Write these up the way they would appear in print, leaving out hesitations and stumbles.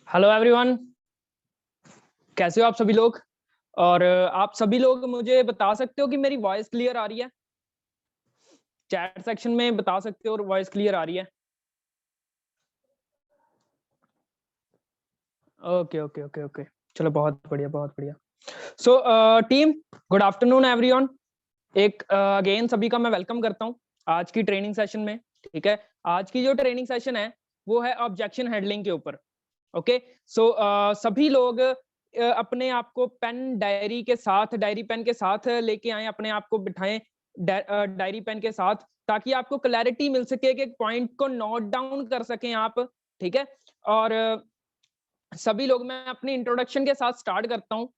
Hello everyone, कैसे हो आप सभी लोग। और आप सभी लोग मुझे बता सकते हो कि मेरी वॉइस क्लियर आ रही है। चैट सेक्शन में बता सकते हो वॉइस क्लियर आ रही है। ओके ओके ओके ओके, चलो बहुत बढ़िया बहुत बढ़िया। So team, good afternoon everyone. एक अगेन सभी का मैं वेलकम करता हूँ आज की ट्रेनिंग सेशन में। ठीक है, आज की जो ट्रेनिंग सेशन है वो है ऑब्जेक्शन हैंडलिंग के ऊपर। ओके, सो सभी लोग अपने आप को पेन डायरी के साथ, डायरी पेन के साथ लेके आए, अपने आप को बिठाएं डायरी पेन के साथ, ताकि आपको क्लैरिटी मिल सके कि पॉइंट को नोट डाउन कर सकें आप। ठीक है, और सभी लोग, मैं अपनी इंट्रोडक्शन के साथ स्टार्ट करता हूँ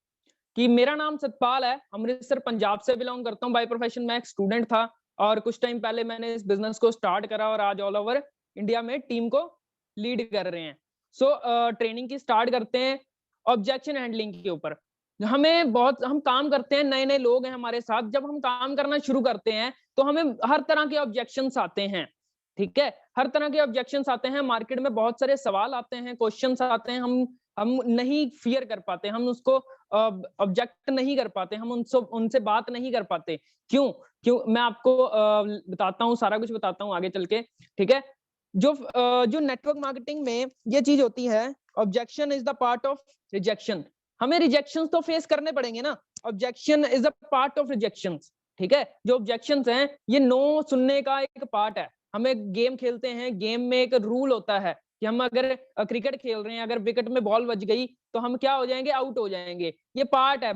कि मेरा नाम सतपाल है, अमृतसर पंजाब से बिलोंग करता हूँ। बाय प्रोफेशन मैं एक स्टूडेंट था और कुछ टाइम पहले मैंने इस बिजनेस को स्टार्ट करा और आज ऑल ओवर इंडिया में टीम को लीड कर रहे हैं। सो ट्रेनिंग की स्टार्ट करते हैं ऑब्जेक्शन हैंडलिंग के ऊपर। हम काम करते हैं, नए नए लोग हैं हमारे साथ। जब हम काम करना शुरू करते हैं तो हमें हर तरह के ऑब्जेक्शंस आते हैं। ठीक है, हर तरह के ऑब्जेक्शंस आते हैं, मार्केट में बहुत सारे सवाल आते हैं, क्वेश्चंस आते हैं। हम नहीं फियर कर पाते, हम उसको ऑब्जेक्ट नहीं कर पाते, हम उनसे उनसे बात नहीं कर पाते। क्यों? मैं आपको बताता हूँ, सारा कुछ बताता हूँ आगे चल के। ठीक है, जो नेटवर्क मार्केटिंग में ये चीज होती है, objection is the part of rejection. हमें रिजेक्शन तो फेस करने पड़ेंगे ना, objection is the part of rejection. ठीक है, जो ऑब्जेक्शन हैं ये नो सुनने का एक पार्ट है। हम एक गेम खेलते हैं, गेम में एक रूल होता है कि हम अगर क्रिकेट खेल रहे हैं, अगर विकेट में बॉल बज गई तो हम क्या हो जाएंगे, आउट हो जाएंगे। ये पार्ट है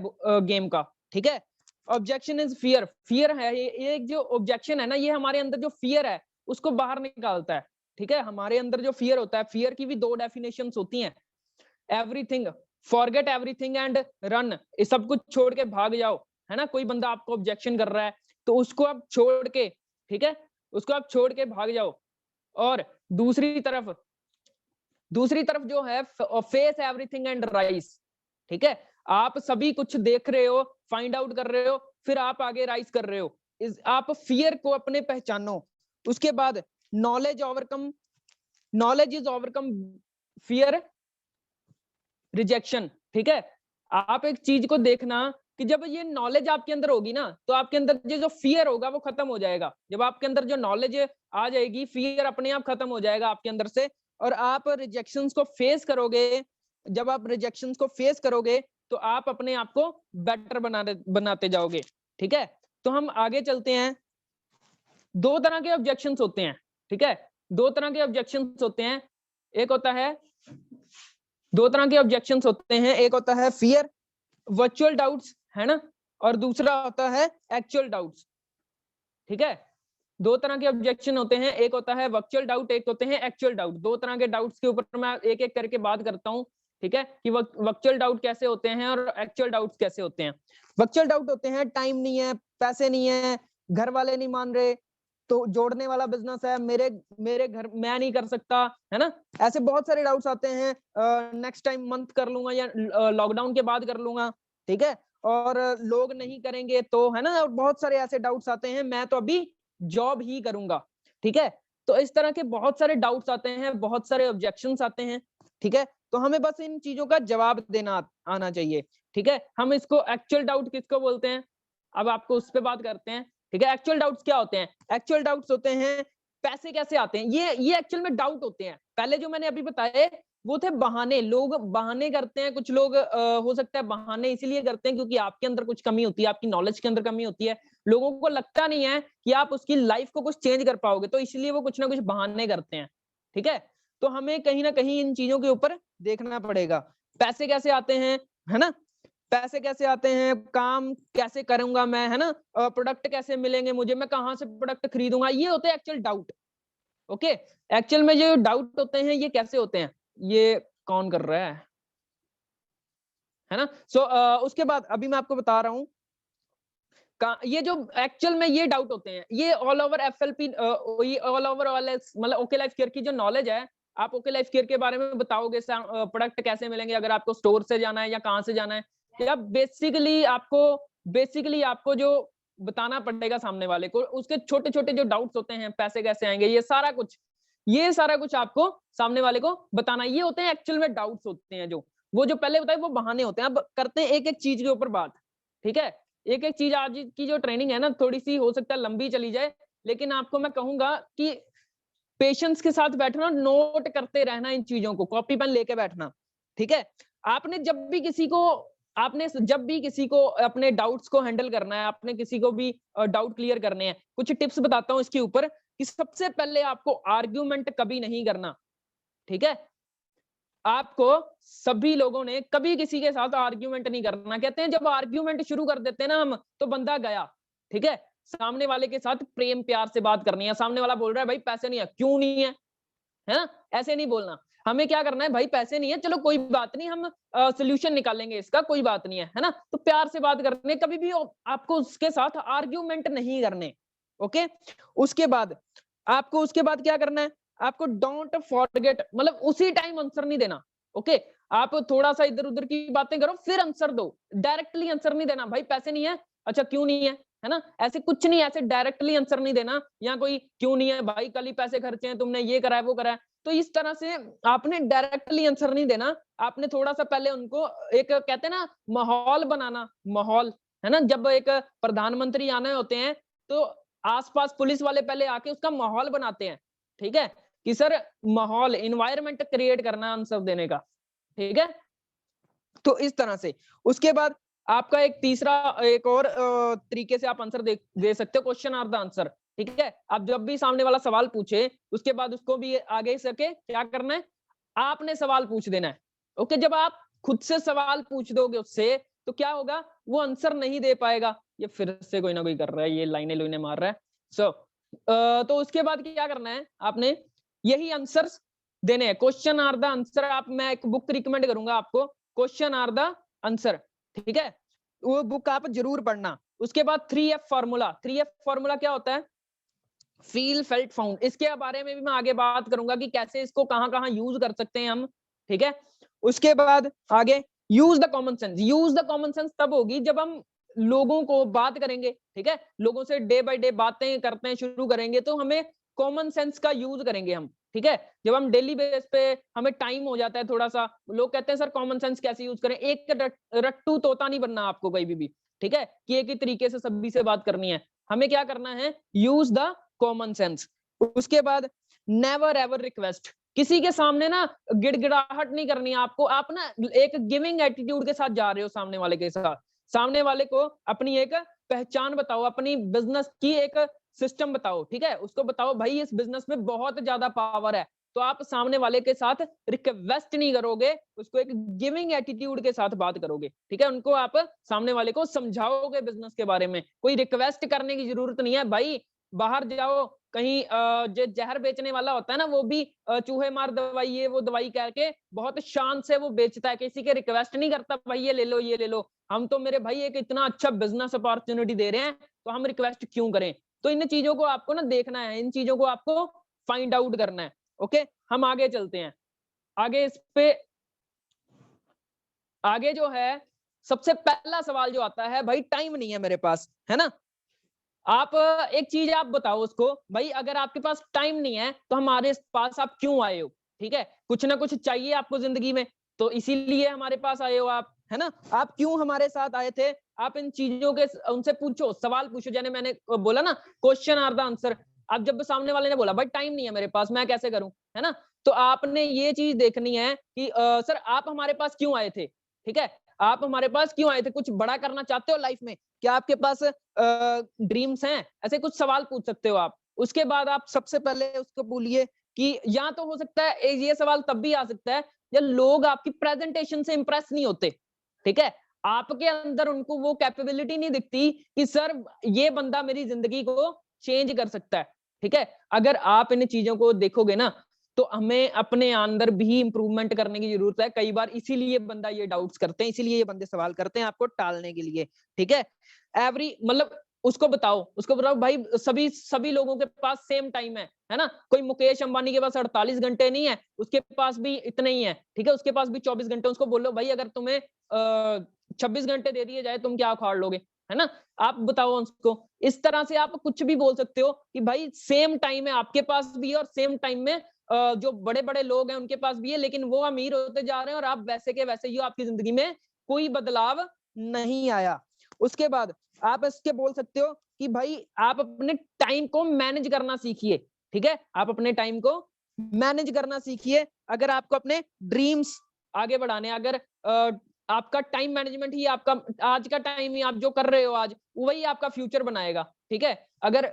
गेम का। ठीक है, ऑब्जेक्शन इज फियर। फियर है ये जो ऑब्जेक्शन है ना, ये हमारे अंदर जो फियर है उसको बाहर निकालता है। ठीक है, हमारे अंदर जो फियर होता है, फियर की भी दो डेफिनेशन होती हैं। Everything, forget everything and run, ये सब कुछ छोड़ के भाग जाओ। है ना, कोई बंदा आपको ऑब्जेक्शन कर रहा है तो उसको आप छोड़ के, ठीक है, उसको आप छोड़ के भाग जाओ। और दूसरी तरफ जो है फेस एवरीथिंग एंड राइज। ठीक है, आप सभी कुछ देख रहे हो, फाइंड आउट कर रहे हो, फिर आप आगे राइज कर रहे हो। आप फियर को अपने पहचानो। उसके बाद knowledge is overcome fear rejection. ठीक है, आप एक चीज को देखना कि जब ये नॉलेज आपके अंदर होगी ना, तो आपके अंदर जो फियर होगा वो खत्म हो जाएगा। जब आपके अंदर जो नॉलेज आ जाएगी, फियर अपने आप खत्म हो जाएगा आपके अंदर से, और आप रिजेक्शंस को फेस करोगे। जब आप रिजेक्शंस को फेस करोगे तो आप अपने आप को बेटर बनाते जाओगे। ठीक है, तो हम आगे चलते हैं। दो तरह के ऑब्जेक्शंस होते हैं। ठीक है, दो तरह के ऑब्जेक्शंस होते हैं। एक होता है दो तरह के ऑब्जेक्शंस होते हैं, एक होता है फियर वर्चुअल डाउट्स, है ना, और दूसरा होता है एक्चुअल डाउट्स। ठीक है, दो तरह के ऑब्जेक्शन होते हैं, एक होता है वर्चुअल डाउट, एक होते हैं एक्चुअल डाउट। दो तरह के डाउट्स के ऊपर मैं एक एक करके बात करता हूँ। ठीक है, कि वर्चुअल डाउट कैसे होते हैं और एक्चुअल डाउट्स कैसे होते हैं। वर्चुअल डाउट होते हैं, टाइम नहीं है, पैसे नहीं है, घर वाले नहीं मान रहे, तो जोड़ने वाला बिजनेस है, मेरे मेरे घर मैं नहीं कर सकता, है ना। ऐसे बहुत सारे डाउट्स आते हैं, नेक्स्ट टाइम मंथ कर लूंगा या लॉकडाउन के बाद कर लूंगा। ठीक है, और लोग नहीं करेंगे तो, है ना, बहुत सारे ऐसे डाउट्स आते हैं, मैं तो अभी जॉब ही करूंगा। ठीक है, तो इस तरह के बहुत सारे डाउट्स आते हैं, बहुत सारे ऑब्जेक्शंस आते हैं। ठीक है, तो हमें बस इन चीजों का जवाब देना आना चाहिए। ठीक है, हम इसको एक्चुअल डाउट किसको बोलते हैं, अब आपको उस पर बात करते हैं। ठीक है, एक्चुअल डाउट्स क्या होते हैं? एक्चुअल डाउट्स होते हैं पैसे कैसे आते हैं, ये एक्चुअल में डाउट होते हैं। पहले जो मैंने अभी बताए वो थे बहाने, लोग बहाने करते हैं। कुछ लोग हो सकता है बहाने इसीलिए करते हैं क्योंकि आपके अंदर कुछ कमी होती है, आपकी नॉलेज के अंदर कमी होती है। लोगों को लगता नहीं है कि आप उसकी लाइफ को कुछ चेंज कर पाओगे, तो इसलिए वो कुछ ना कुछ बहाने करते हैं। ठीक है, तो हमें कहीं ना कहीं इन चीजों के ऊपर देखना पड़ेगा। पैसे कैसे आते हैं, है ना, पैसे कैसे आते हैं, काम कैसे करूंगा मैं, है ना, प्रोडक्ट कैसे मिलेंगे मुझे, मैं कहां से प्रोडक्ट खरीदूंगा, ये होते हैं एक्चुअल डाउट। ओके, एक्चुअल में जो डाउट होते हैं ये कैसे होते हैं, ये कौन कर रहा है ना। सो उसके बाद अभी मैं आपको बता रहा हूँ ये जो एक्चुअल में ये डाउट होते हैं, ये ऑल ओवर एफएलपी, ये ऑल ओवर मतलब ओके लाइफ केयर की जो नॉलेज है, आप ओके लाइफ केयर के बारे में बताओगे, प्रोडक्ट कैसे मिलेंगे, अगर आपको स्टोर से जाना है या कहाँ से जाना है, या बेसिकली आपको जो बताना पड़ेगा सामने वाले को, उसके छोटे छोटे जो डाउट्स होते हैं, पैसे कैसे आएंगे, ये सारा कुछ ये सारा कुछ आपको सामने वाले को बताना। ये होते हैं एक्चुअल में डाउट्स होते हैं जो, वो जो पहले बताए वो बहाने होते हैं। अब करते हैं एक एक चीज के ऊपर बात, ठीक है। एक एक चीज, आज की जो ट्रेनिंग है ना थोड़ी सी हो सकता है लंबी चली जाए, लेकिन आपको मैं कहूंगा कि पेशेंस के साथ बैठना, नोट करते रहना इन चीजों को, कॉपी पेन लेके बैठना, ठीक है। आपने जब भी किसी को अपने डाउट्स को हैंडल करना है, आपने किसी को भी डाउट क्लियर करने हैं, कुछ टिप्स बताता हूं इसके ऊपर कि सबसे पहले आपको आर्ग्यूमेंट कभी नहीं करना, ठीक है। आपको सभी लोगों ने कभी किसी के साथ आर्ग्यूमेंट नहीं करना। कहते हैं जब आर्ग्यूमेंट शुरू कर देते हैं ना हम, तो बंदा गया, ठीक है। सामने वाले के साथ प्रेम प्यार से बात करनी है। सामने वाला बोल रहा है भाई पैसे नहीं है, क्यों नहीं है, है ना, ऐसे नहीं बोलना। हमें क्या करना है, भाई पैसे नहीं है, चलो कोई बात नहीं, हम सोल्यूशन निकालेंगे इसका, कोई बात नहीं है ना। तो प्यार से बात करने, कभी भी आपको उसके साथ आर्ग्यूमेंट नहीं करने, ओके। उसके बाद क्या करना है, आपको डोंट फॉरगेट, मतलब उसी टाइम आंसर नहीं देना, ओके। आप थोड़ा सा इधर उधर की बातें करो फिर आंसर दो, डायरेक्टली आंसर नहीं देना। भाई पैसे नहीं है, अच्छा क्यों नहीं है ना, ऐसे कुछ नहीं, ऐसे डायरेक्टली आंसर नहीं देना। या कोई क्यों नहीं है भाई, कल ही पैसे खर्चे हैं तुमने, ये करा है वो करा है, तो इस तरह से आपने डायरेक्टली आंसर नहीं देना। आपने थोड़ा सा पहले उनको एक, कहते हैं ना, माहौल बनाना, माहौल, है ना। जब एक प्रधानमंत्री आने होते हैं तो आसपास पुलिस वाले पहले आके उसका माहौल बनाते हैं, ठीक है, कि सर माहौल, इन्वायरमेंट क्रिएट करना आंसर देने का, ठीक है। तो इस तरह से उसके बाद आपका एक तीसरा, एक और तरीके से आप आंसर दे सकते हो, क्वेश्चन आर द आंसर, ठीक है। आप जब भी सामने वाला सवाल पूछे, उसके बाद उसको भी आगे सके क्या करना है, आपने सवाल पूछ देना है, ओके। जब आप खुद से सवाल पूछ दोगे उससे, तो क्या होगा, वो आंसर नहीं दे पाएगा। ये फिर से कोई ना कोई कर रहा है, ये लाइनें लुइने मार रहा है। तो उसके बाद क्या करना है, आपने यही आंसर्स देने हैं, क्वेश्चन आर द आंसर। मैं एक बुक रिकमेंड करूंगा आपको, क्वेश्चन आर द आंसर, ठीक है। वो बुक आप जरूर पढ़ना। उसके बाद 3F फॉर्मूला, 3F फॉर्मूला क्या होता है, फील फेल्ट फाउंड। इसके बारे में भी मैं आगे बात करूंगा कि कैसे इसको कहां कहां यूज कर सकते हैं हम, ठीक है। उसके बाद आगे use the common sense. Use the common sense तब होगी जब हम लोगों को बात करेंगे, ठीक है, लोगों से डे बाय डे बातें करते हैं, शुरू करेंगे, तो हमें कॉमन सेंस का यूज करेंगे हम, ठीक है। जब हम डेली बेस पे हमें टाइम हो जाता है थोड़ा सा, लोग कहते हैं सर कॉमन सेंस कैसे यूज करें, एक रट्टू तोता नहीं बनना आपको कभी भी, ठीक है, कि एक ही तरीके से सभी से बात करनी है। हमें क्या करना है, यूज द कॉमन सेंस। उसके बाद नेवर एवर रिक्वेस्ट। किसी के सामने ना गिड़गिड़ाहट नहीं करनी है आपको। आप ना एक गिविंग एटीट्यूड के साथ जा रहे हो सामने वाले के साथ, सामने वाले को अपनी एक पहचान बताओ, अपनी बिजनेस की एक सिस्टम बताओ, ठीक है। उसको बताओ भाई इस बिजनेस में बहुत ज्यादा पावर है, तो आप सामने वाले के साथ रिक्वेस्ट नहीं करोगे, उसको एक गिविंग एटीट्यूड के साथ बात करोगे, ठीक है। उनको आप सामने वाले को समझाओगे बिजनेस के बारे में, कोई रिक्वेस्ट करने की जरूरत नहीं है। भाई बाहर जाओ कहीं, जो जहर बेचने वाला होता है ना, वो भी चूहे मार दवाई, ये वो दवाई करके बहुत शान से वो बेचता है, किसी के रिक्वेस्ट नहीं करता भाई ये ले लो ये ले लो। हम तो मेरे भाई एक इतना अच्छा बिजनेस अपॉर्चुनिटी दे रहे हैं, तो हम रिक्वेस्ट क्यों करें। तो इन चीजों को आपको ना देखना है, इन चीजों को आपको फाइंड आउट करना है, ओके। हम आगे चलते हैं, आगे इस पे आगे जो है सबसे पहला सवाल जो आता है, भाई टाइम नहीं है मेरे पास, है ना। आप एक चीज आप बताओ उसको, भाई अगर आपके पास टाइम नहीं है तो हमारे पास आप क्यों आए हो, ठीक है। कुछ ना कुछ चाहिए आपको जिंदगी में, तो इसीलिए हमारे पास आए हो आप, है ना। आप क्यों हमारे साथ आए थे, आप इन चीजों के उनसे पूछो, सवाल पूछो। जैसे मैंने बोला ना, क्वेश्चन आर द आंसर। अब जब सामने वाले ने बोला भाई टाइम नहीं है मेरे पास, मैं कैसे करूं, है ना, तो आपने ये चीज देखनी है कि सर आप हमारे पास क्यों आए थे, ठीक है। आप हमारे पास क्यों आए थे, कुछ बड़ा करना चाहते हो लाइफ में, क्या आपके पास ड्रीम्स हैं, ऐसे कुछ सवाल पूछ सकते हो आप। उसके बाद आप सबसे पहले उसको बोलिए कि, या तो हो सकता है ये सवाल तब भी आ सकता है जब लोग आपकी प्रेजेंटेशन से इंप्रेस नहीं होते, ठीक है। आपके अंदर उनको वो कैपेबिलिटी नहीं दिखती कि सर ये बंदा मेरी जिंदगी को चेंज कर सकता है, ठीक है। अगर आप इन चीजों को देखोगे ना, तो हमें अपने अंदर भी इंप्रूवमेंट करने की जरूरत है। कई बार इसीलिए बंदा ये डाउट्स करते हैं, इसीलिए ये बंदे सवाल करते हैं आपको टालने के लिए, ठीक है। मतलब उसको बताओ भाई सभी सभी लोगों के पास सेम टाइम है ना। कोई मुकेश अंबानी के पास 48 घंटे नहीं है, उसके पास भी इतने ही है, ठीक है। उसके पास भी 24 घंटे। उसको बोलो भाई अगर तुम्हें 26 घंटे दे दिए जाए तुम क्या उखाड़ लोगे, है ना। आप बताओ उसको। इस तरह से आप कुछ भी बोल सकते हो कि भाई सेम टाइम है आपके पास भी और सेम टाइम में जो बड़े बड़े लोग हैं उनके पास भी है, लेकिन वो अमीर होते जा रहे हैं और आप वैसे के वैसे ही हो, आपकी जिंदगी में कोई बदलाव नहीं आया। उसके बाद आप इसके बोल सकते हो कि भाई आप अपने टाइम को मैनेज करना सीखिए। ठीक है, आप अपने टाइम को मैनेज करना सीखिए। अगर आपको अपने ड्रीम्स आगे बढ़ाने, अगर आपका टाइम मैनेजमेंट ही आपका आज का टाइम ही आप जो कर रहे हो आज, वही आपका फ्यूचर बनाएगा। ठीक है, अगर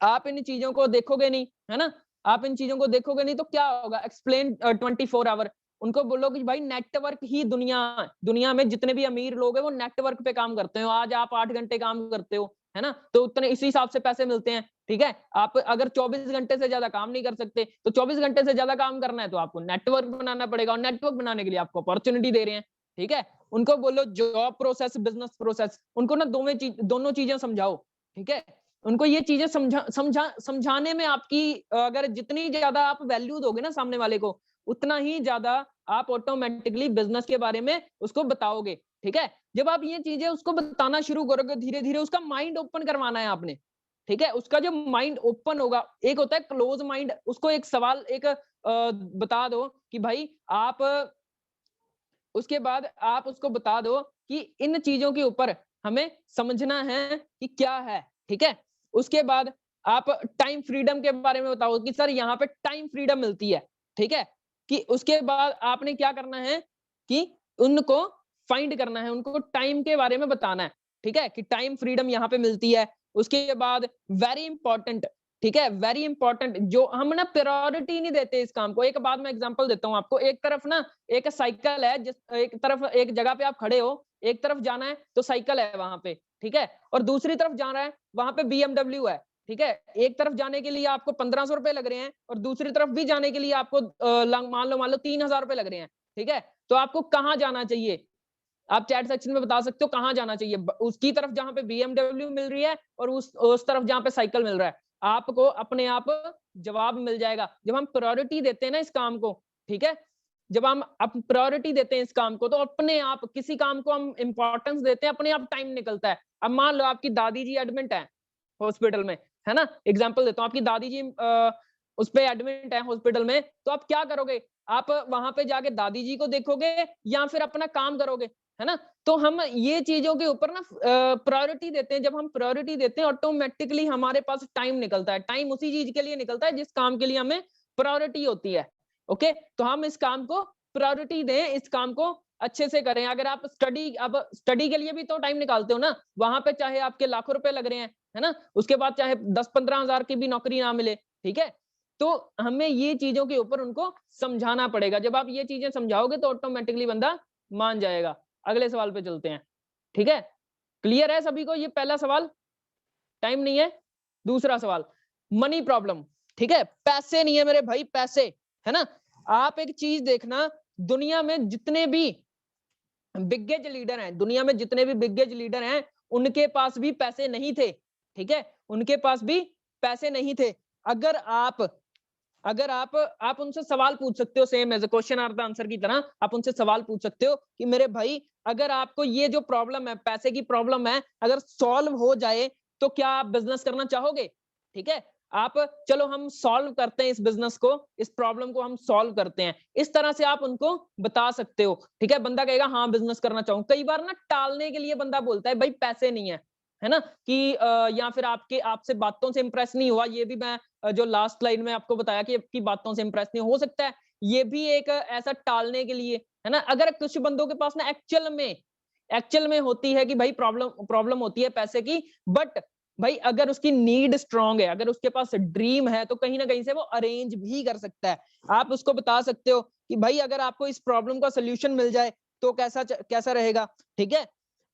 आप इन चीजों को देखोगे नहीं, है ना, आप इन चीजों को देखोगे नहीं तो क्या होगा? एक्सप्लेन 24 आवर, उनको बोलो कि भाई नेटवर्क ही दुनिया में जितने भी अमीर लोग हैं वो नेटवर्क पे काम करते हो। आज आप 8 घंटे काम करते हो, है ना, तो उतने इसी हिसाब से पैसे मिलते हैं। ठीक है, आप अगर 24 घंटे से ज्यादा काम नहीं कर सकते तो 24 घंटे से ज्यादा काम करना है तो आपको नेटवर्क बनाना पड़ेगा, और नेटवर्क बनाने के लिए आपको अपॉर्चुनिटी दे रहे हैं। ठीक है, उनको बोलो जॉब प्रोसेस, बिजनेस प्रोसेस, उनको ना दोनों चीजें समझाओ। ठीक है, उनको ये चीजें समझाने में आपकी अगर जितनी ज्यादा आप वैल्यू दोगे ना सामने वाले को, उतना ही ज्यादा आप ऑटोमेटिकली बिजनेस के बारे में उसको बताओगे। ठीक है, जब आप ये चीजें उसको बताना शुरू करोगे, धीरे धीरे उसका माइंड ओपन करवाना है आपने। ठीक है, उसका जो माइंड ओपन होगा, एक होता है क्लोज माइंड, उसको एक सवाल बता दो कि भाई आप उसके बाद आप उसको बता दो कि इन चीजों के ऊपर हमें समझना है कि क्या है। ठीक है, उसके बाद आप टाइम फ्रीडम के बारे में बताओ कि सर यहाँ पे टाइम फ्रीडम मिलती है। ठीक है, कि उसके बाद आपने क्या करना है कि उनको फाइंड करना है, उनको टाइम के बारे में बताना है। ठीक है, कि टाइम फ्रीडम यहाँ पे मिलती है। उसके बाद वेरी इंपॉर्टेंट, ठीक है, वेरी इंपॉर्टेंट, जो हम ना प्रायोरिटी नहीं देते इस काम को। एक बाद में एग्जांपल देता हूँ आपको। एक तरफ ना एक साइकिल है, जिस एक तरफ एक जगह पे आप खड़े हो, एक तरफ जाना है तो साइकिल है वहां पे। ठीक है, और दूसरी तरफ जाना है, वहां पे BMW है। ठीक है, एक तरफ जाने के लिए आपको 1500 रुपए लग रहे हैं और दूसरी तरफ भी जाने के लिए आपको मान लो 3000 रुपए लग रहे हैं। ठीक है, तो आपको कहाँ जाना चाहिए? आप चैट सेक्शन में बता सकते हो कहाँ जाना चाहिए। उसकी तरफ जहां पे BMW मिल रही है और उस तरफ जहां पे साइकिल मिल रहा है। आपको अपने आप जवाब मिल जाएगा जब हम प्रायोरिटी देते हैं ना इस काम को। ठीक है, जब हम प्रायोरिटी देते हैं इस काम को तो अपने आप किसी काम को हम इंपॉर्टेंस देते हैं, अपने आप टाइम निकलता है। अब मान लो आपकी दादी जी एडमिट है हॉस्पिटल में, है ना, एग्जाम्पल देता हूँ, आपकी दादी जी उस पे एडमिट है हॉस्पिटल में, तो आप क्या करोगे? आप वहां पे जाके दादी जी को देखोगे या फिर अपना काम करोगे, है ना? तो हम ये चीजों के ऊपर ना प्रायोरिटी देते हैं। जब हम प्रायोरिटी देते हैं ऑटोमेटिकली हमारे पास टाइम निकलता है। टाइम उसी चीज के लिए निकलता है जिस काम के लिए हमें प्रायोरिटी होती है। ओके, तो हम इस काम को प्रायोरिटी दें, इस काम को अच्छे से करें। अगर आप स्टडी के लिए भी तो टाइम निकालते हो ना, वहां पे चाहे आपके लाखों रुपए लग रहे हैं, है ना, उसके बाद चाहे 10-15 हजार की भी नौकरी ना मिले। ठीक है, तो हमें ये चीजों के ऊपर उनको समझाना पड़ेगा। जब आप ये चीजें समझाओगे तो ऑटोमेटिकली बंदा मान जाएगा। अगले सवाल पे चलते हैं। ठीक है, क्लियर है सभी को ये पहला सवाल? टाइम नहीं है। दूसरा सवाल, मनी प्रॉब्लम। ठीक है, पैसे नहीं है मेरे भाई, पैसे, है ना। आप एक चीज देखना, दुनिया में जितने भी बिगेज लीडर हैं, दुनिया में जितने भी बिगेज लीडर हैं, उनके पास भी पैसे नहीं थे। ठीक है, उनके पास भी पैसे नहीं थे। अगर आप अगर आप उनसे सवाल पूछ सकते हो, same as question or the answer की तरह आप उनसे सवाल पूछ सकते हो कि मेरे भाई अगर आपको ये जो प्रॉब्लम है, पैसे की प्रॉब्लम है, अगर सॉल्व हो जाए तो क्या आप बिजनेस करना चाहोगे? ठीक है, आप चलो हम सॉल्व करते हैं इस बिजनेस को, इस प्रॉब्लम को हम सॉल्व करते हैं, इस तरह से आप उनको बता सकते हो। ठीक है, बंदा कहेगा हाँ बिजनेस करना चाहूँ। कई बार ना टालने के लिए बंदा बोलता है भाई पैसे नहीं है ना, कि या फिर आपसे बातों से इंप्रेस नहीं हुआ। ये भी मैं जो लास्ट लाइन में आपको बताया कि आपकी बातों से इंप्रेस नहीं हो सकता है, ये भी एक ऐसा टालने के लिए, है ना। अगर कुछ बंदों के पास ना एक्चुअल में होती है कि भाई प्रॉब्लम प्रॉब्लम होती है पैसे की, बट भाई अगर उसकी नीड स्ट्रांग है, अगर उसके पास ड्रीम है, तो कहीं ना कहीं से वो अरेंज भी कर सकता है। आप उसको बता सकते हो कि भाई अगर आपको इस प्रॉब्लम का सोल्यूशन मिल जाए तो कैसा रहेगा। ठीक है,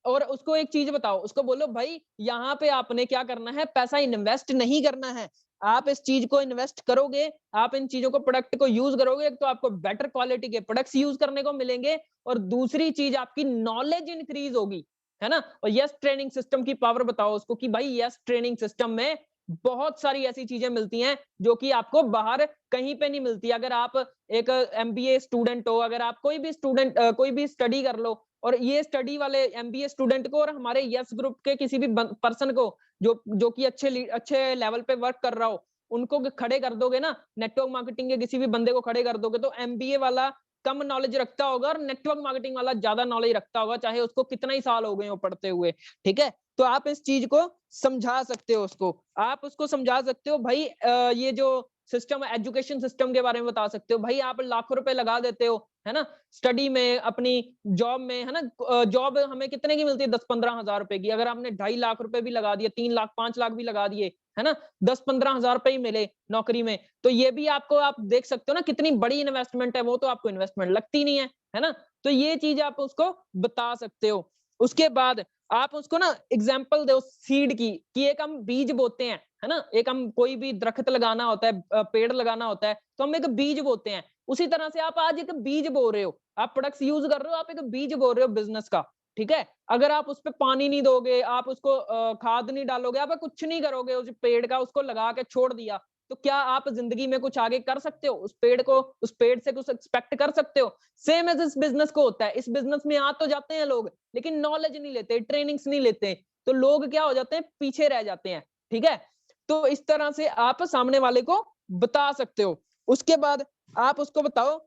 और उसको एक चीज बताओ, उसको बोलो भाई यहाँ पे आपने क्या करना है, पैसा इन्वेस्ट नहीं करना है। आप इस चीज को इन्वेस्ट करोगे, आप इन चीजों को प्रोडक्ट को यूज करोगे तो आपको बेटर क्वालिटी के प्रोडक्ट्स यूज करने को मिलेंगे, और दूसरी चीज आपकी नॉलेज इंक्रीज होगी, है ना। और यस ट्रेनिंग सिस्टम की पावर बताओ उसको कि भाई यस ट्रेनिंग सिस्टम में बहुत सारी ऐसी चीजें मिलती हैं जो कि आपको बाहर कहीं पे नहीं मिलती। अगर आप एक MBA स्टूडेंट हो, अगर आप कोई भी स्टडी कर लो, और ये स्टडी वाले MBA स्टूडेंट को और हमारे यस ग्रुप के किसी भी पर्सन को जो कि अच्छे लेवल पे वर्क कर रहा हो, उनको खड़े कर दोगे ना, नेटवर्क मार्केटिंग के किसी भी बंदे को खड़े कर दोगे, तो एमबीए वाला कम नॉलेज रखता होगा और नेटवर्क मार्केटिंग वाला ज्यादा नॉलेज रखता होगा, चाहे उसको कितना ही साल हो गए हो पढ़ते हुए। ठीक है, तो आप इस चीज को समझा सकते हो उसको, आप उसको समझा सकते हो भाई ये जो सिस्टम, एजुकेशन सिस्टम के बारे में बता सकते हो भाई, आप लाखों रुपए लगा देते हो, है ना, स्टडी में, अपनी जॉब में, है ना, जॉब हमें कितने की मिलती है, 10-15 हजार रुपए की, अगर आपने 2.5 लाख रुपए भी लगा दिए, 3 लाख 5 लाख भी लगा दिए, है ना, 10-15 हजार रुपए ही मिले नौकरी में, तो ये भी आपको, आप देख सकते हो ना कितनी बड़ी इन्वेस्टमेंट है, वो तो आपको इन्वेस्टमेंट लगती नहीं है ना, तो ये चीज आप उसको बता सकते हो। उसके बाद आप उसको ना एग्जाम्पल दो सीड की, कि एक हम बीज बोते हैं, है ना, एक हम कोई भी दरख्त लगाना होता है, पेड़ लगाना होता है, तो हम एक बीज बोते हैं, उसी तरह से आप आज एक बीज बो रहे हो, आप प्रोडक्ट्स यूज कर रहे हो, आप एक बीज बो रहे हो बिजनेस का। ठीक है, अगर आप उस पर पानी नहीं दोगे, आप उसको खाद नहीं डालोगे, आप कुछ नहीं करोगे उस पेड़ का, उसको लगा के छोड़ दिया, तो क्या आप जिंदगी में कुछ आगे कर सकते हो, उस पेड़ से कुछ एक्सपेक्ट कर सकते हो? सेम एज इस बिजनेस को होता है, इस बिजनेस में आ तो जाते हैं लोग, लेकिन नॉलेज नहीं लेते, ट्रेनिंग्स नहीं लेते, तो लोग क्या हो जाते हैं, पीछे रह जाते हैं। ठीक है, तो इस तरह से आप सामने वाले को बता सकते हो। उसके बाद आप उसको बताओ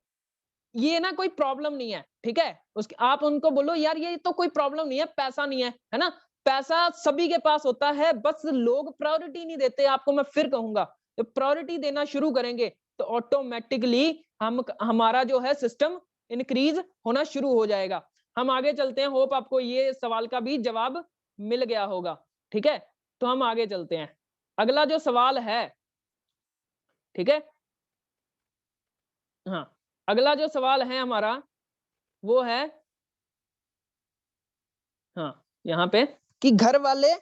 ये ना कोई प्रॉब्लम नहीं है, ठीक है, उसके आप उनको बोलो यार ये तो कोई प्रॉब्लम नहीं है, पैसा नहीं है ना, पैसा सभी के पास होता है, बस लोग प्रायोरिटी नहीं देते। आपको मैं फिर कहूंगा, तो प्रायोरिटी देना शुरू करेंगे तो ऑटोमेटिकली हमारा जो है सिस्टम इंक्रीज होना शुरू हो जाएगा। हम आगे चलते हैं, होप आपको ये सवाल का भी जवाब मिल गया होगा। ठीक है, तो हम आगे चलते हैं, अगला जो सवाल है, ठीक है, हाँ, अगला जो सवाल है हमारा वो है, हाँ, यहाँ पे, कि घर वाले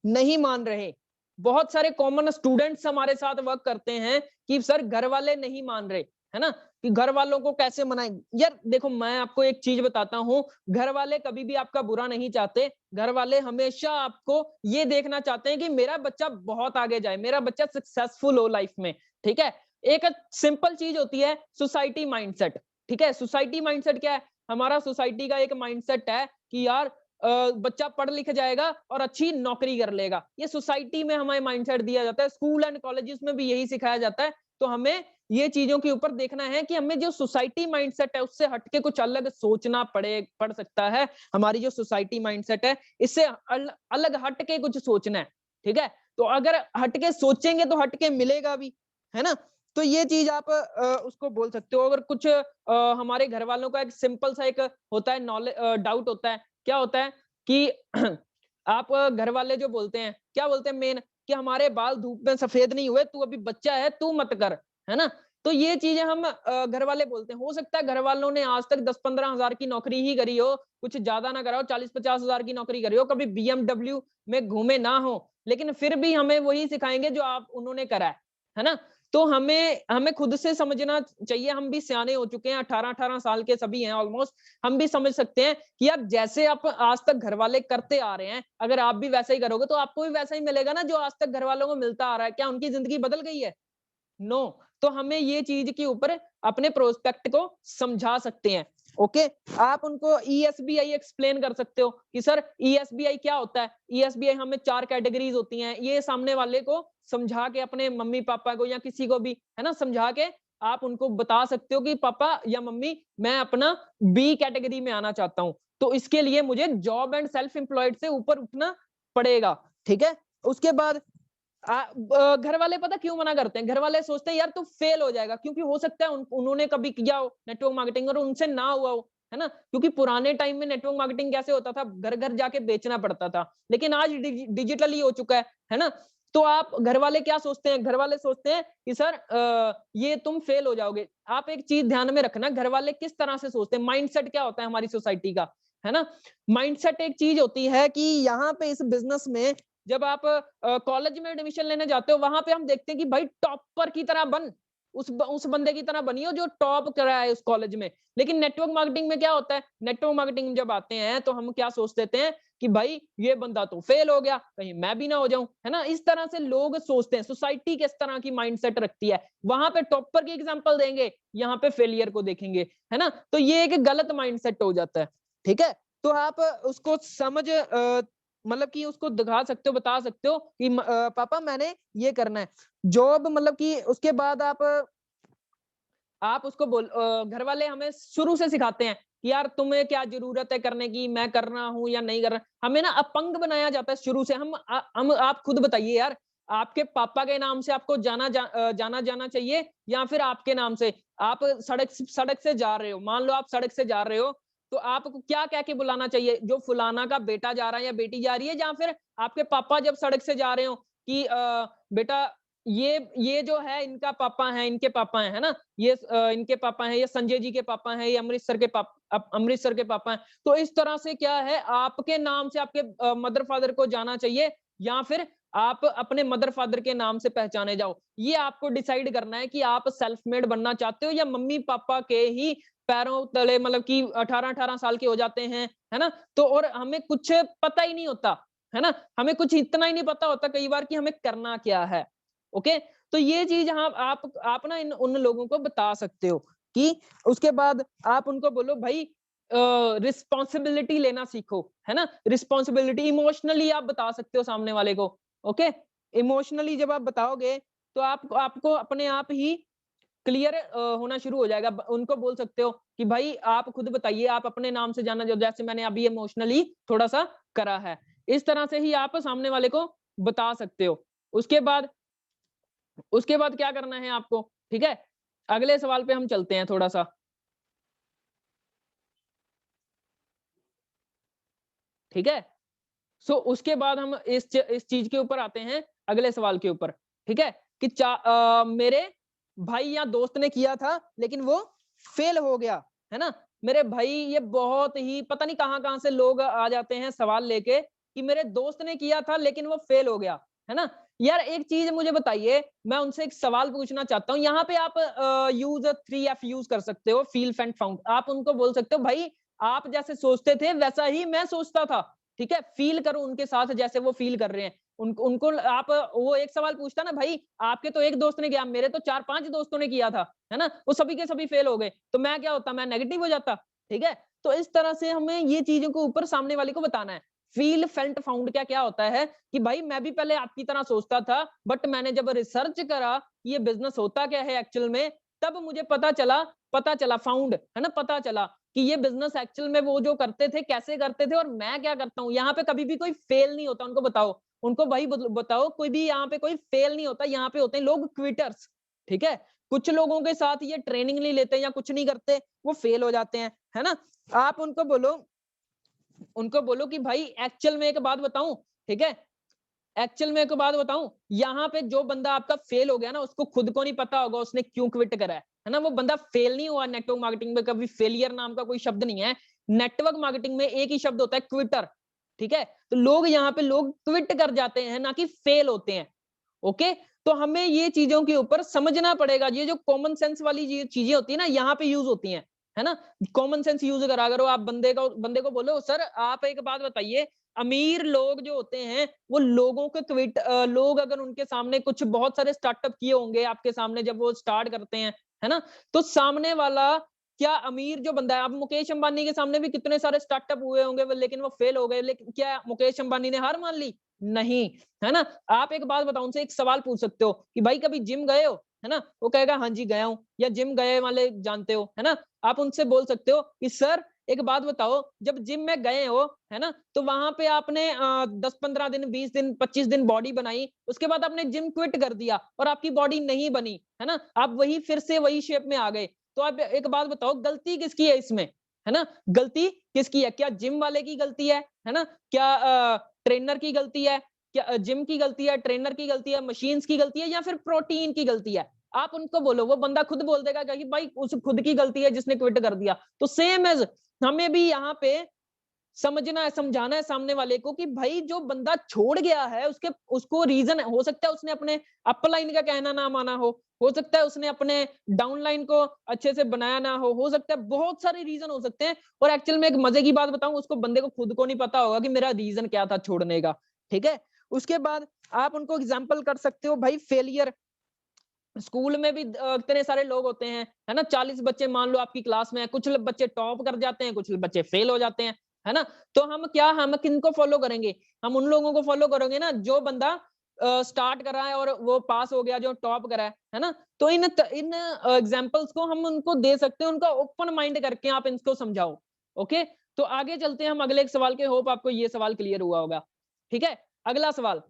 नहीं मान रहे। बहुत सारे कॉमन स्टूडेंट्स हमारे साथ वर्क करते हैं कि सर घर वाले नहीं मान रहे, है ना, कि घर वालों को कैसे मनाएं। यार देखो, मैं आपको एक चीज बताता हूँ, घर वाले कभी भी आपका बुरा नहीं चाहते, घर वाले हमेशा आपको ये देखना चाहते हैं कि मेरा बच्चा बहुत आगे जाए, मेरा बच्चा सक्सेसफुल हो लाइफ में। ठीक है, एक सिंपल चीज होती है सोसाइटी माइंडसेट। ठीक है, सोसाइटी माइंडसेट क्या है? हमारा सोसाइटी का एक माइंडसेट है कि यार बच्चा पढ़ लिख जाएगा और अच्छी नौकरी कर लेगा, ये सोसाइटी में हमें माइंडसेट दिया जाता है, स्कूल एंड कॉलेजेस में भी यही सिखाया जाता है। तो हमें ये चीजों के ऊपर देखना है कि हमें जो सोसाइटी माइंडसेट है उससे हटके कुछ अलग सोचना पड़ सकता है। हमारी जो सोसाइटी माइंडसेट है इससे अलग हटके कुछ सोचना है। ठीक है, तो अगर हटके सोचेंगे तो हटके मिलेगा भी, है ना, तो ये चीज आप उसको बोल सकते हो। अगर कुछ हमारे घर वालों का एक सिंपल सा एक होता है नॉलेज डाउट होता है, क्या होता है कि आप घर वाले जो बोलते हैं, क्या बोलते हैं मेन, कि हमारे बाल धूप में सफेद नहीं हुए, तू अभी बच्चा है, तू मत कर, है ना, तो ये चीजें हम घर वाले बोलते हैं। हो सकता है घर वालों ने आज तक 10-15 हजार की नौकरी ही करी हो, कुछ ज्यादा ना करा हो, 40-50 हजार की नौकरी करी हो, कभी बीएमडब्ल्यू में घूमे ना हो, लेकिन फिर भी हमें वही सिखाएंगे जो आप उन्होंने करा है ना। तो हमें हमें खुद से समझना चाहिए, हम भी सियाने हो चुके हैं, 18-18 साल के सभी हैं ऑलमोस्ट, हम भी समझ सकते हैं कि यार जैसे आप आज तक घर वाले करते आ रहे हैं, अगर आप भी वैसा ही करोगे तो आपको भी वैसा ही मिलेगा ना जो आज तक घर वालों को मिलता आ रहा है। क्या उनकी जिंदगी बदल गई है? नो। तो हमें ये चीज के ऊपर अपने प्रोस्पेक्ट को समझा सकते हैं। ओके, आप उनको ईएसबीआई एक्सप्लेन कर सकते हो कि सर ईएसबीआई क्या होता है। ईएसबीआई हमें 4 कैटेगरीज होती हैं, ये सामने वाले को समझा के, अपने मम्मी पापा को या किसी को भी, है ना, समझा के आप उनको बता सकते हो कि पापा या मम्मी मैं अपना बी कैटेगरी में आना चाहता हूँ, तो इसके लिए मुझे जॉब एंड सेल्फ एम्प्लॉयड से ऊपर उठना पड़ेगा। ठीक है, उसके बाद घर वाले पता क्यों मना करते हैं? घर वाले सोचते हैं यार तू फेल हो जाएगा, क्योंकि हो सकता है उन्होंने कभी किया हो नेटवर्क मार्केटिंग और उनसे ना हुआ हो, है ना, क्योंकि पुराने टाइम में नेटवर्क मार्केटिंग कैसे होता था, घर घर जाके बेचना पड़ता था, लेकिन आज डिजिटली हो चुका है ना। तो आप घर वाले क्या सोचते हैं? घर वाले सोचते हैं कि सर ये तुम फेल हो जाओगे। आप एक चीज ध्यान में रखना, घर वाले किस तरह से सोचते हैं, माइंडसेट क्या होता है हमारी सोसाइटी का, है ना। माइंडसेट एक चीज होती है कि यहाँ पे इस बिजनेस में जब आप कॉलेज में एडमिशन लेने जाते हो, वहां पे हम देखते हैं कि भाई टॉपर की तरह बन, उस बंदे की तरह बनियो जो टॉप करा है उस कॉलेज में। लेकिन नेटवर्क मार्केटिंग में क्या होता है? नेटवर्क मार्केटिंग में जब आते हैं तो हम क्या सोच देते हैं कि भाई ये बंदा तो फेल हो गया, कहीं मैं भी ना हो जाऊं, है ना। इस तरह से लोग सोचते हैं, सोसाइटी किस तरह की माइंडसेट रखती है, वहां पे टॉपर की एग्जांपल देंगे, यहाँ पे फेलियर को देखेंगे, है ना। तो ये एक गलत माइंडसेट हो जाता है। ठीक है, तो आप उसको मतलब कि उसको दिखा सकते हो, बता सकते हो कि पापा मैंने ये करना है। जॉब मतलब कि उसके बाद आप उसको घर वाले हमें शुरू से सिखाते हैं कि यार तुम्हें क्या जरूरत है करने की, मैं कर रहा हूँ या नहीं कर रहा। हमें ना अपंग बनाया जाता है शुरू से। हम आप खुद बताइए यार, आपके पापा के नाम से आपको जाना जाना चाहिए या फिर आपके नाम से? आप सड़क से जा रहे हो, मान लो आप सड़क से जा रहे हो, तो आपको क्या कह के बुलाना चाहिए? जो फलाना का बेटा जा रहा है या बेटी जा रही है, या फिर आपके पापा जब सड़क से जा रहे हो कि बेटा ये जो है इनका पापा है, इनके पापा है ना? ये इनके पापा हैं, ये संजय जी के पापा हैं, ये अमृतसर के पापा हैं। तो इस तरह से क्या है, आपके नाम से आपके मदर फादर को जाना चाहिए या फिर आप अपने मदर फादर के नाम से पहचाने जाओ। ये आपको डिसाइड करना है कि आप सेल्फ मेड बनना चाहते हो या मम्मी पापा के ही पैरों तले, मतलब कि 18-18 साल के हो जाते हैं, है ना? तो और हमें कुछ पता ही नहीं होता, है ना? हमें कुछ इतना ही नहीं पता होता कई बार कि हमें करना क्या है। ओके? तो ये चीज आप ना इन उन लोगों को बता सकते हो कि उसके बाद आप उनको बोलो भाई रिस्पॉन्सिबिलिटी लेना सीखो, है ना? रिस्पॉन्सिबिलिटी इमोशनली आप बता सकते हो सामने वाले को। ओके? इमोशनली जब आप बताओगे तो आपको अपने आप ही क्लियर होना शुरू हो जाएगा। उनको बोल सकते हो कि भाई आप खुद बताइए, आप अपने नाम से जाना, जो जैसे मैंने अभी इमोशनली थोड़ा सा करा है। इस तरह से ही आप सामने वाले को बता सकते हो। उसके बाद उसके बाद क्या करना है आपको, ठीक है? अगले सवाल पे हम चलते हैं थोड़ा-सा, ठीक है? सो उसके बाद हम इस चीज़ के ऊपर आते हैं, अगले सवाल के ऊपर, ठीक है? कि मेरे भाई या दोस्त ने किया था, लेकिन वो फेल हो गया, है ना? मेरे भाई, ये बहुत ही पता नहीं कहाँ-कहाँ से लोग आ जाते हैं सवाल लेके कि मेरे दोस्त ने किया था, लेकिन वो फेल हो गया, है ना? यार एक चीज़ मुझे बताइए, मैं उनसे एक सवाल पूछना चाहता हूँ, यहाँ पे आप यूज़ 3F यूज़ कर सकते हो, फील, फेंट, फाउंड। आप उनको बोल सकते हो, भाई आप जैसे सोचते थे, वैसा ही मैं सोचता था। ठीक है? फ़ील करो उनके साथ जैसे वो फ़ील कर रहे हैं। उनको आप, वो एक सवाल पूछता ना, भाई आपके तो एक दोस्त ने किया, मेरे तो 4-5 दोस्तों ने किया था, है ना? वो सभी के सभी फ़ेल हो गए, तो मैं क्या होता? मैं नेगेटिव हो जाता, ठीक है? तो इस तरह से हमें ये चीज़ों को ऊपर सामने वाले को बताना है। फ़ील, फेल्ट, फाउंड क्या क्या होता है कि भाई मैं भी पहले आपकी तरह सोचता था, बट मैंने जब रिसर्च करा कि ये बिज़नेस होता क्या है एक्चुअल में, तब मुझे पता चला फाउंड, है ना? पता चला कि ये बिज़नेस एक्चुअल में वो जो करते थे, कैसे करते थे और मैं क्या करता हूँ। यहाँ पे कभी भी कोई फेल नहीं होता, उनको बताओ। उनको भाई बताओ, कोई भी यहाँ पे कोई फेल नहीं होता, यहाँ पे होते हैं लोग क्विटर्स, ठीक है? कुछ लोगों के साथ ये ट्रेनिंग नहीं लेते या कुछ नहीं करते, वो फेल हो जाते हैं, है ना? आप उनको बोलो कि भाई एक्चुअल में एक बात बताऊँ, ठीक है? एक्चुअल में एक बात बताऊं, यहाँ पे जो बंदा आपका फेल हो गया ना, उसको खुद को नहीं पता होगा उसने क्यों क्विट करा है ना? वो बंदा फेल नहीं हुआ। नेटवर्क मार्केटिंग में कभी फेलियर नाम का कोई शब्द नहीं है। नेटवर्क मार्केटिंग में एक ही शब्द होता है, क्विटर, ठीक है? तो लोग क्विट कर जाते हैं, ना कि फेल होते हैं। ओके? तो हमें ये चीजों के ऊपर समझना पड़ेगा। ये जो कॉमन सेंस वाली चीजें होती है ना, यहाँ पे यूज होती हैं, है ना? कॉमन सेंस यूज करा करो। आप बंदे को बोलो, सर आप एक बात बताइए, अमीर लोग जो होते हैं, वो लोग अगर उनके सामने कुछ बहुत सारे स्टार्टअप किए होंगे आपके सामने, जब वो स्टार्ट करते हैं, है ना? तो सामने वाला, क्या अमीर जो बंदा है, अब मुकेश अंबानी के सामने भी कितने सारे स्टार्टअप हुए होंगे, लेकिन वो फेल हो गए, लेकिन क्या मुकेश अंबानी ने हार मान ली? नहीं, है ना? आप एक बात बताओ, उनसे एक सवाल पूछ सकते हो कि भाई कभी जिम गए हो? है ना? वो कहेगा हाँ जी गया हूँ, या जिम गए वाले जानते हो, है ना? आप उनसे बोल सकते हो कि सर एक बात बताओ, जब जिम में गए हो, है ना? तो वहां पे आपने 10-15 दिन, 20 दिन, 25 दिन बॉडी बनाई, उसके बाद आपने जिम क्विट कर दिया और आपकी बॉडी नहीं बनी, है ना? आप वही फिर से वही शेप में आ गए। तो आप एक बात बताओ, गलती किसकी है इसमें? है ना? गलती किसकी है? क्या जिम वाले की गलती है ना? क्या ट्रेनर की गलती है? क्या जिम की गलती है, ट्रेनर की गलती है, मशीन्स की गलती है, या फिर प्रोटीन की गलती है? आप उनको बोलो, वो बंदा खुद बोल देगा कि भाई उस खुद की गलती है जिसने क्विट कर दिया। तो सेम एज़ हमें भी यहाँ पे समझना है, समझाना है सामने वाले को कि भाई जो बंदा छोड़ गया है, उसके उसको रीज़न हो सकता है उसने अपने अपलाइन का कहना ना माना हो सकता है उसने अपने डाउनलाइन को अच्छे से बनाया ना हो सकता है बहुत सारे रीज़न हो सकते हैं। और एक्चुअल में एक मज़े की बात बताऊँ, उसको बंदे को खुद को नहीं पता होगा कि मेरा रीज़न क्या था छोड़ने का, ठीक है? उसके बाद आप उनको एग्ज़ाम्पल कर सकते हो, भाई फेलियर स्कूल में भी इतने सारे लोग होते हैं, है ना? 40 बच्चे मान लो आपकी क्लास में है, कुछ बच्चे टॉप कर जाते हैं, कुछ बच्चे फेल हो जाते हैं, है ना? तो हम किनको फॉलो करेंगे? हम उन लोगों को फॉलो करेंगे ना जो बंदा स्टार्ट कर रहा है और वो पास हो गया, जो टॉप करा है ना? तो इन एग्जांपल्स को हम उनको दे सकते हैं, उनका ओपन माइंड करके आप इनको समझाओ। ओके? तो आगे चलते हैं हम अगले एक सवाल के, होप आपको ये सवाल क्लियर हुआ होगा। ठीक है? अगला सवाल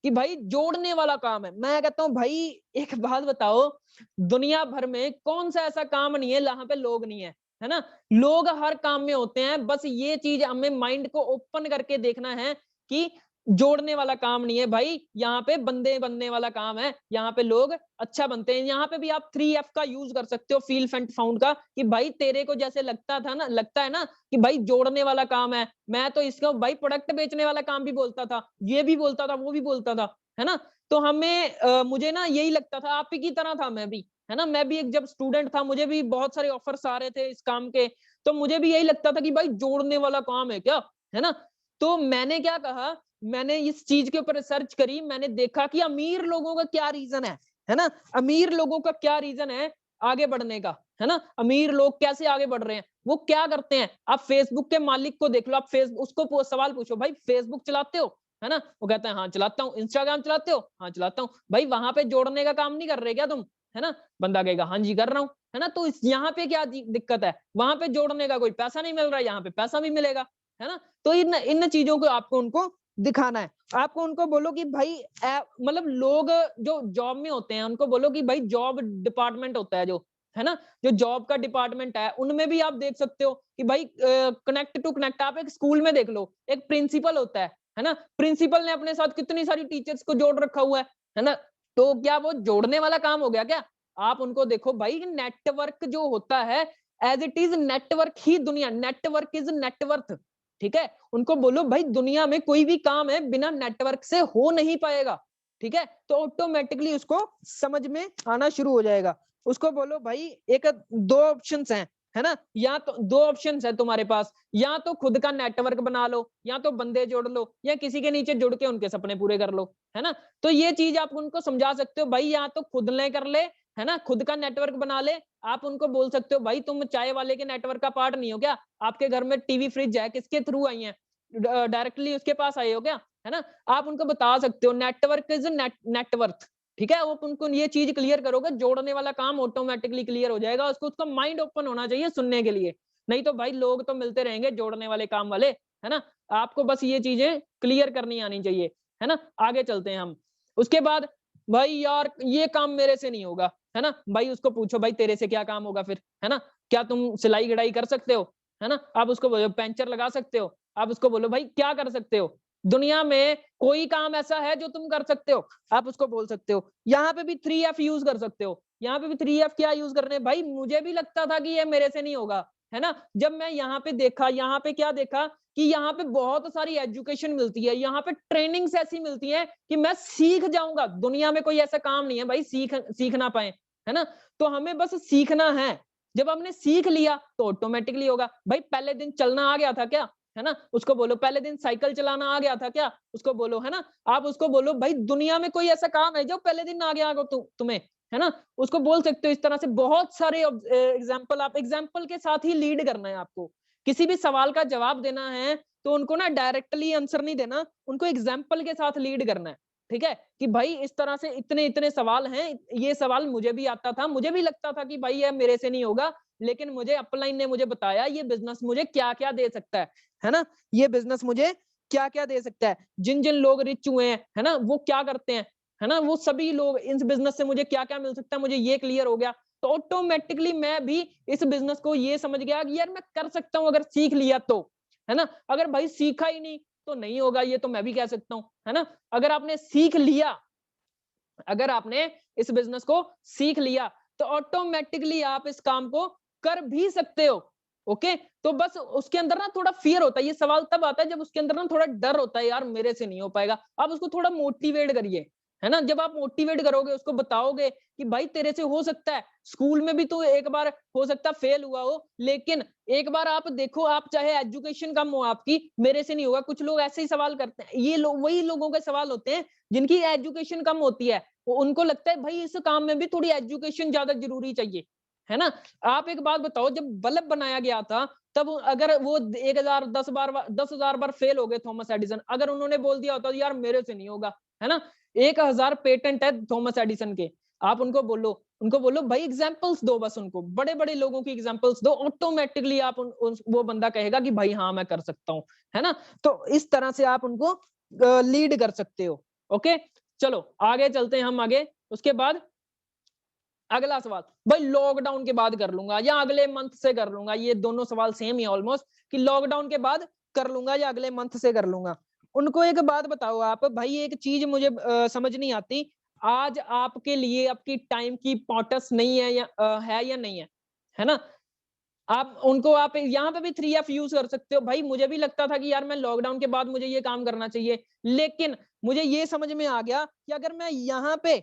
कि भाई जोड़ने वाला काम है। मैं कहता हूँ भाई एक बात बताओ, दुनिया भर में कौन-सा ऐसा काम नहीं है जहाँ पे लोग नहीं है ना? लोग हर काम में होते हैं, बस ये चीज़ हमें माइंड को ओपन करके देखना है कि जोड़ने वाला काम नहीं है भाई, यहाँ पे बंदे बनने वाला काम है, यहाँ पे लोग अच्छा बनते हैं। यहाँ पे भी आप 3F का यूज़ कर सकते हो, फील, फैंट, फाउंड का, कि भाई तेरे को जैसे लगता है ना कि भाई जोड़ने वाला काम है, मैं तो इसको भाई प्रोडक्ट बेचने वाला काम भी बोलता था, ये भी बोलता था, वो भी बोलता था, है ना? तो मुझे ना यही लगता था, आप ही की तरह था मैं भी, है ना? मैं भी एक जब स्टूडेंट था, मुझे भी बहुत सारे ऑफर्स आ रहे थे इस काम के, तो मुझे भी यही लगता था कि भाई जोड़ने वाला काम है क्या? है ना? तो मैंने क्या कहा, मैंने इस चीज के ऊपर रिसर्च करी, मैंने देखा कि अमीर लोगों का क्या रीजन है ना? अमीर लोगों का क्या रीजन है आगे बढ़ने का, है ना? अमीर लोग कैसे आगे बढ़ रहे हैं, वो क्या करते हैं? आप फेसबुक के मालिक को देख लो, आप फेसबुक उसको सवाल पूछो, भाई फेसबुक चलाते हो? है ना? वो कहता है हाँ चलाता हूँ। इंस्टाग्राम चलाते हो? हाँ चलाता हूँ। भाई वहां पे जोड़ने का काम नहीं कर रहे क्या तुम? है ना? बंदा कहेगा हाँ जी कर रहा हूँ। है ना? तो इस यहाँ पे क्या दिक्कत है? वहां पे जोड़ने का कोई पैसा नहीं मिल रहा है, यहाँ पे पैसा भी मिलेगा। है ना? तो इन इन चीजों को आपको उनको दिखाना है। आपको उनको बोलो कि भाई मतलब लोग जो जॉब में होते हैं उनको बोलो कि भाई जॉब डिपार्टमेंट होता है जो, है ना? जो जॉब का डिपार्टमेंट है उनमें भी आप देख सकते हो कि भाई कनेक्ट टू कनेक्ट, आप एक स्कूल में देख लो, एक प्रिंसिपल होता है ना? प्रिंसिपल ने अपने साथ कितनी सारी टीचर्स को जोड़ रखा हुआ है ना? तो क्या वो जोड़ने वाला काम हो गया क्या? आप उनको देखो भाई, नेटवर्क जो होता है एज इट इज नेटवर्क ही दुनिया, नेटवर्क इज नेटवर्थ। ठीक है? उनको बोलो भाई दुनिया में कोई भी काम है बिना नेटवर्क से हो नहीं पाएगा। ठीक है? तो ऑटोमेटिकली उसको समझ में आना शुरू हो जाएगा। उसको बोलो भाई एक दो ऑप्शंस हैं, है ना? या तो दो ऑप्शंस है तुम्हारे पास, या तो खुद का नेटवर्क बना लो, या तो बंदे जोड़ लो, या किसी के नीचे जुड़ के उनके सपने पूरे कर लो, है ना? तो ये चीज आप उनको समझा सकते हो भाई, या तो खुद ले कर ले, है ना? खुद का नेटवर्क बना ले। आप उनको बोल सकते हो भाई तुम चाय वाले के नेटवर्क का पार्ट नहीं हो क्या? आपके घर में टीवी फ्रिज है, किसके थ्रू आई है? डायरेक्टली उसके पास आए हो क्या? है ना? आप उनको बता सकते हो नेटवर्क इज नेटवर्थ। ठीक है? आप उनको ये चीज क्लियर करोगे, जोड़ने वाला काम ऑटोमेटिकली क्लियर हो जाएगा। उसको उसका माइंड ओपन होना चाहिए सुनने के लिए। नहीं तो भाई लोग तो मिलते रहेंगे जोड़ने वाले काम वाले, है ना? आपको बस ये चीजें क्लियर करनी आनी चाहिए, है ना? आगे चलते हैं हम। उसके बाद भाई यार ये काम मेरे से नहीं होगा, है ना? भाई उसको पूछो भाई तेरे से क्या काम होगा फिर, है ना? क्या तुम सिलाई कढ़ाई कर सकते हो? है ना? आप उसको बोलो पेंचर लगा सकते हो? आप उसको बोलो भाई क्या कर सकते हो? दुनिया में कोई काम ऐसा है जो तुम कर सकते हो? आप उसको बोल सकते हो। यहाँ पे भी 3F यूज कर सकते हो। यहाँ पे भी 3F क्या यूज कर रहे हैं भाई, मुझे भी लगता था कि ये मेरे से नहीं होगा, है ना? जब मैं यहाँ पे देखा, यहाँ पे क्या देखा कि यहाँ पे बहुत सारी एजुकेशन मिलती है, यहाँ पे ट्रेनिंग्स ऐसी मिलती है कि मैं सीख जाऊंगा। दुनिया में कोई ऐसा काम नहीं है भाई सीख ना पाए, है ना? तो हमें बस सीखना है। जब हमने सीख लिया तो ऑटोमेटिकली होगा। भाई पहले दिन चलना आ गया था क्या? है ना? उसको बोलो पहले दिन साइकिल चलाना आ गया था क्या? उसको बोलो, है ना? आप उसको बोलो भाई दुनिया में कोई ऐसा काम है जो पहले दिन आ गया तुम्हें, है ना? उसको बोल सकते हो इस तरह से। बहुत सारे एग्जाम्पल, आप एग्जाम्पल के साथ ही लीड करना है आपको। किसी भी सवाल का जवाब देना है तो उनको ना डायरेक्टली आंसर नहीं देना, उनको एग्जाम्पल के साथ लीड करना है। ठीक है? कि भाई इस तरह से इतने इतने सवाल हैं, ये सवाल मुझे भी आता था, मुझे भी लगता था कि भाई ये मेरे से नहीं होगा, लेकिन मुझे अपलाइन ने मुझे बताया ये बिजनेस मुझे क्या क्या दे सकता है ना? ये बिजनेस मुझे क्या क्या दे सकता है। जिन जिन लोग रिच हुए हैं, है ना, वो क्या करते हैं, है ना? वो सभी लोग इस बिजनेस से मुझे क्या क्या मिल सकता है, मुझे ये क्लियर हो गया। तो ऑटोमेटिकली मैं भी इस बिजनेस को ये समझ गया कि यार मैं कर सकता हूँ अगर सीख लिया तो, है ना? अगर भाई सीखा ही नहीं तो नहीं होगा, ये तो मैं भी कह सकता हूँ, है ना? अगर आपने सीख लिया, अगर आपने इस बिजनेस को सीख लिया तो ऑटोमेटिकली आप इस काम को कर भी सकते हो। ओके? तो बस उसके अंदर ना थोड़ा फियर होता है। ये सवाल तब आता है जब उसके अंदर ना थोड़ा डर होता है, यार मेरे से नहीं हो पाएगा। आप उसको थोड़ा मोटिवेट करिए, है ना? जब आप मोटिवेट करोगे, उसको बताओगे कि भाई तेरे से हो सकता है। स्कूल में भी तो एक बार हो सकता है फेल हुआ हो, लेकिन एक बार आप देखो, आप चाहे एजुकेशन कम हो आपकी, मेरे से नहीं होगा। कुछ लोग ऐसे ही सवाल करते हैं। ये लोग वही लोगों के सवाल होते हैं जिनकी एजुकेशन कम होती है। उनको लगता है भाई इस काम में भी थोड़ी एजुकेशन ज्यादा जरूरी चाहिए, है ना? आप एक बात बताओ, जब बल्ब बनाया गया था तब अगर वो 1000 10,000 बार फेल हो गए थॉमस एडिसन, अगर उन्होंने बोल दिया होता यार मेरे से नहीं होगा, है ना? 1000 पेटेंट है थॉमस एडिसन के, आप उनको बोलो भाई एग्जांपल्स दो, बस उनको बड़े-बड़े लोगों की एग्जांपल्स दो, ऑटोमेटिकली आप वो बंदा कहेगा कि भाई हाँ मैं कर सकता हूँ, है ना? तो इस तरह से आप उनको लीड कर सकते हो। ओके, चलो आगे चलते हैं हम आगे। उसके बाद अगला सवाल, भाई लॉकडाउन के बाद कर लूंगा या अगले मंथ से कर लूंगा, ये दोनों सवाल सेम ही ऑलमोस्ट, कि लॉकडाउन के बाद कर लूंगा या अगले मंथ से कर लूंगा। उनको एक बात बताओ आप, भाई एक चीज मुझे समझ नहीं आती, आज आपके लिए आपकी टाइम की इंपॉर्टेंस नहीं है या नहीं है ना? आप यहाँ पे भी 3F यूज कर सकते हो। भाई मुझे भी लगता था कि यार मैं लॉकडाउन के बाद मुझे ये काम करना चाहिए, लेकिन मुझे ये समझ में आ गया कि अगर मैं यहाँ पे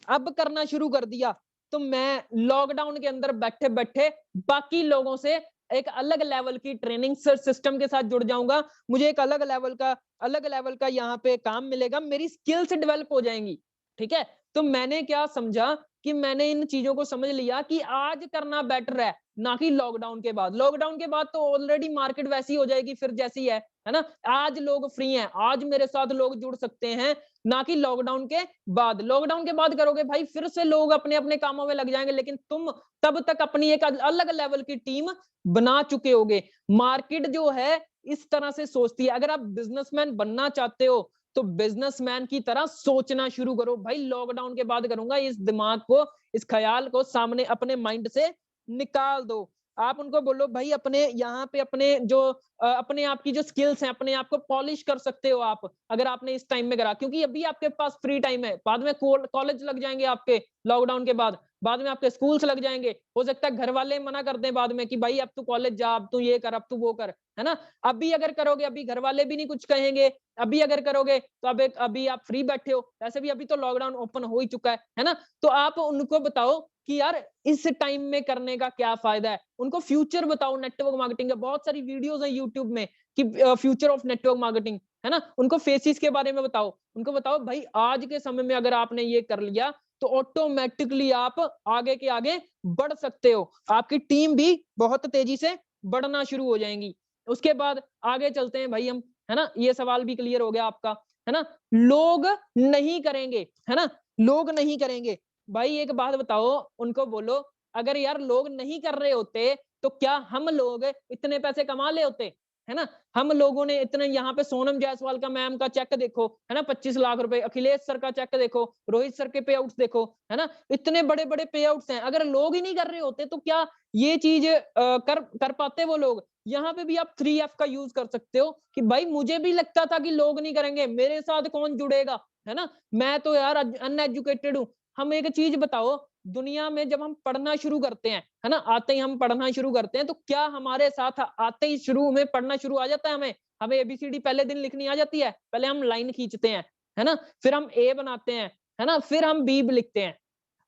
अब करना शुरू कर दिया तो मैं लॉकडाउन के अंदर बैठे बैठे बाकी लोगों से एक अलग लेवल की ट्रेनिंग सिस्टम के साथ जुड़ जाऊंगा, मुझे एक अलग लेवल का यहाँ पे काम मिलेगा, मेरी स्किल्स डेवलप हो जाएंगी। ठीक है, तो मैंने क्या समझा कि मैंने इन चीजों को समझ लिया कि आज करना बेटर है, ना कि लॉकडाउन के बाद। लॉकडाउन के बाद तो ऑलरेडी मार्केट वैसी हो जाएगी फिर जैसी है ना? आज लोग फ्री हैं, आज मेरे साथ लोग जुड़ सकते हैं, ना कि लॉकडाउन के बाद। लॉकडाउन के बाद करोगे भाई फिर से लोग अपने-अपने कामों में लग जाएंगे, लेकिन तुम तब तक अपनी एक अलग लेवल की टीम बना चुके होगे। मार्केट जो है इस तरह से सोचती है। अगर आप बिजनेसमैन बनना चाहते हो तो बिजनेसमैन की तरह सोचना शुरू करो। भाई लॉकडाउन के बाद करूंगा, इस दिमाग को, इस ख्याल को सामने अपने माइंड से निकाल दो। आप उनको बोलो भाई अपने यहाँ पे अपने आप की जो स्किल्स हैं, अपने आप को पॉलिश कर सकते हो आप, अगर आपने इस टाइम में करा, क्योंकि अभी आपके पास फ्री टाइम है, बाद में कॉलेज लग जाएंगे आपके लॉकडाउन के बाद में आपके स्कूल्स लग जाएंगे, हो सकता है घर वाले मना कर दें बाद में कि भाई अब तू कॉलेज जा, अब तू ये कर, अब तू वो कर, है ना? अभी अगर करोगे, अभी घर वाले भी नहीं कुछ कहेंगे, अभी अगर करोगे तो अभी आप फ्री बैठे हो, वैसे भी अभी तो लॉकडाउन ओपन हो ही चुका है ना? तो आप उनको बताओ कि यार इस टाइम में करने का क्या फायदा है, उनको फ्यूचर बताओ नेटवर्क मार्केटिंग का। बहुत सारी वीडियोस है यूट्यूब में कि फ्यूचर ऑफ नेटवर्क मार्केटिंग, है ना? उनको फेसिस के बारे में बताओ, उनको बताओ भाई आज के समय में अगर आपने ये कर लिया तो ऑटोमेटिकली आप आगे के आगे बढ़ सकते हो, आपकी टीम भी बहुत तेजी से बढ़ना शुरू हो जाएंगी। उसके बाद आगे चलते हैं भाई हम, है ना? ये सवाल भी क्लियर हो गया आपका, है ना? लोग नहीं करेंगे, है ना? लोग नहीं करेंगे। भाई एक बात बताओ, उनको बोलो अगर यार लोग नहीं कर रहे होते तो क्या हम लोग इतने पैसे कमा ले होते, है ना? हम लोगों ने इतने, यहाँ पे सोनम जायसवाल का मैम का चेक देखो, है ना? 25 लाख रुपए, अखिलेश सर का चेक देखो, रोहित सर के पे आउट्स देखो, है ना? इतने बड़े बड़े पे आउट्स हैं, अगर लोग ही नहीं कर रहे होते तो क्या ये चीज कर कर पाते वो लोग? यहाँ पे भी आप 3F का यूज कर सकते हो कि भाई मुझे भी लगता था कि लोग नहीं करेंगे, मेरे साथ कौन जुड़ेगा, है ना? मैं तो यार अनएजुकेटेड हूँ। हम एक चीज बताओ, दुनिया में जब हम पढ़ना शुरू करते हैं, है ना? आते ही हम पढ़ना शुरू करते हैं तो क्या हमारे साथ आते ही शुरू में पढ़ना शुरू आ जाता है हमें? हमें एबीसीडी पहले दिन लिखनी आ जाती है? पहले हम लाइन खींचते हैं, है ना? फिर हम ए बनाते हैं, है ना? फिर हम बी लिखते हैं।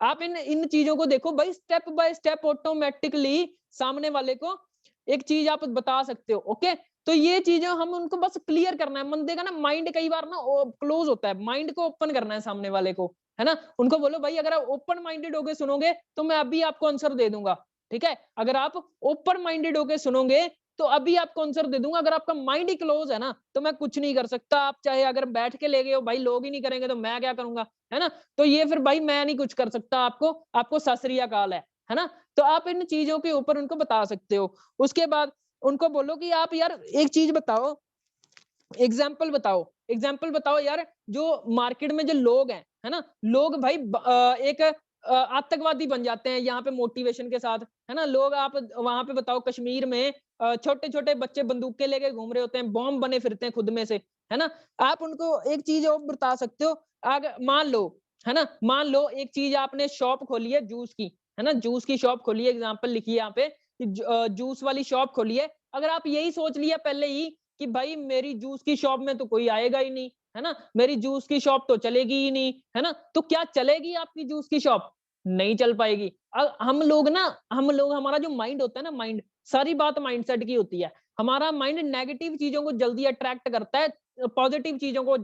आप इन इन चीजों को देखो भाई, स्टेप बाय स्टेप ऑटोमेटिकली सामने वाले को एक चीज आप बता सकते हो। ओके, तो ये चीजें हम उनको बस क्लियर करना है। बंदे का ना माइंड कई बार ना क्लोज होता है, माइंड को ओपन करना है सामने वाले को, है ना? उनको बोलो भाई अगर आप ओपन माइंडेड होके सुनोगे तो मैं अभी आपको आंसर दे दूंगा। ठीक है, अगर आप ओपन माइंडेड होके सुनोगे तो अभी आपको आंसर दे दूंगा। अगर आपका माइंड ही क्लोज है ना तो मैं कुछ नहीं कर सकता। आप चाहे अगर बैठ के ले गए हो, भाई लोग ही नहीं करेंगे तो मैं क्या करूंगा, है ना? तो ये फिर भाई मैं नहीं कुछ कर सकता, आपको आपको सत श्री अकाल है ना? तो आप इन चीजों के ऊपर उनको बता सकते हो। उसके बाद उनको बोलो कि आप यार एक चीज बताओ, एग्जाम्पल बताओ यार, जो मार्केट में जो लोग हैं, है ना? लोग भाई एक आतंकवादी बन जाते हैं यहाँ पे मोटिवेशन के साथ, है ना? लोग आप वहां पे बताओ कश्मीर में छोटे छोटे बच्चे बंदूकें लेके घूम रहे होते हैं, बॉम्ब बने फिरते हैं खुद में से, है ना? आप उनको एक चीज और बता सकते हो। अगर मान लो, है ना, मान लो एक चीज आपने शॉप खोली है जूस की, है ना? जूस की शॉप खोली है, एग्जाम्पल लिखिए यहाँ पे कि जूस वाली शॉप खोली है। अगर आप यही सोच लिया पहले ही कि भाई मेरी जूस की शॉप में तो कोई आएगा ही नहीं, है ना? मेरी जूस की शॉप तो चलेगी ही नहीं, है ना? तो क्या चलेगी आपकी जूस की शॉप? नहीं चल पाएगी। हम लोग हमारा जो माइंड होता है ना, माइंड, सारी बात माइंडसेट की होती है। हमारा माइंड नेगेटिव चीजों को जल्दी अट्रैक्ट करता है, पॉजिटिव चीजों को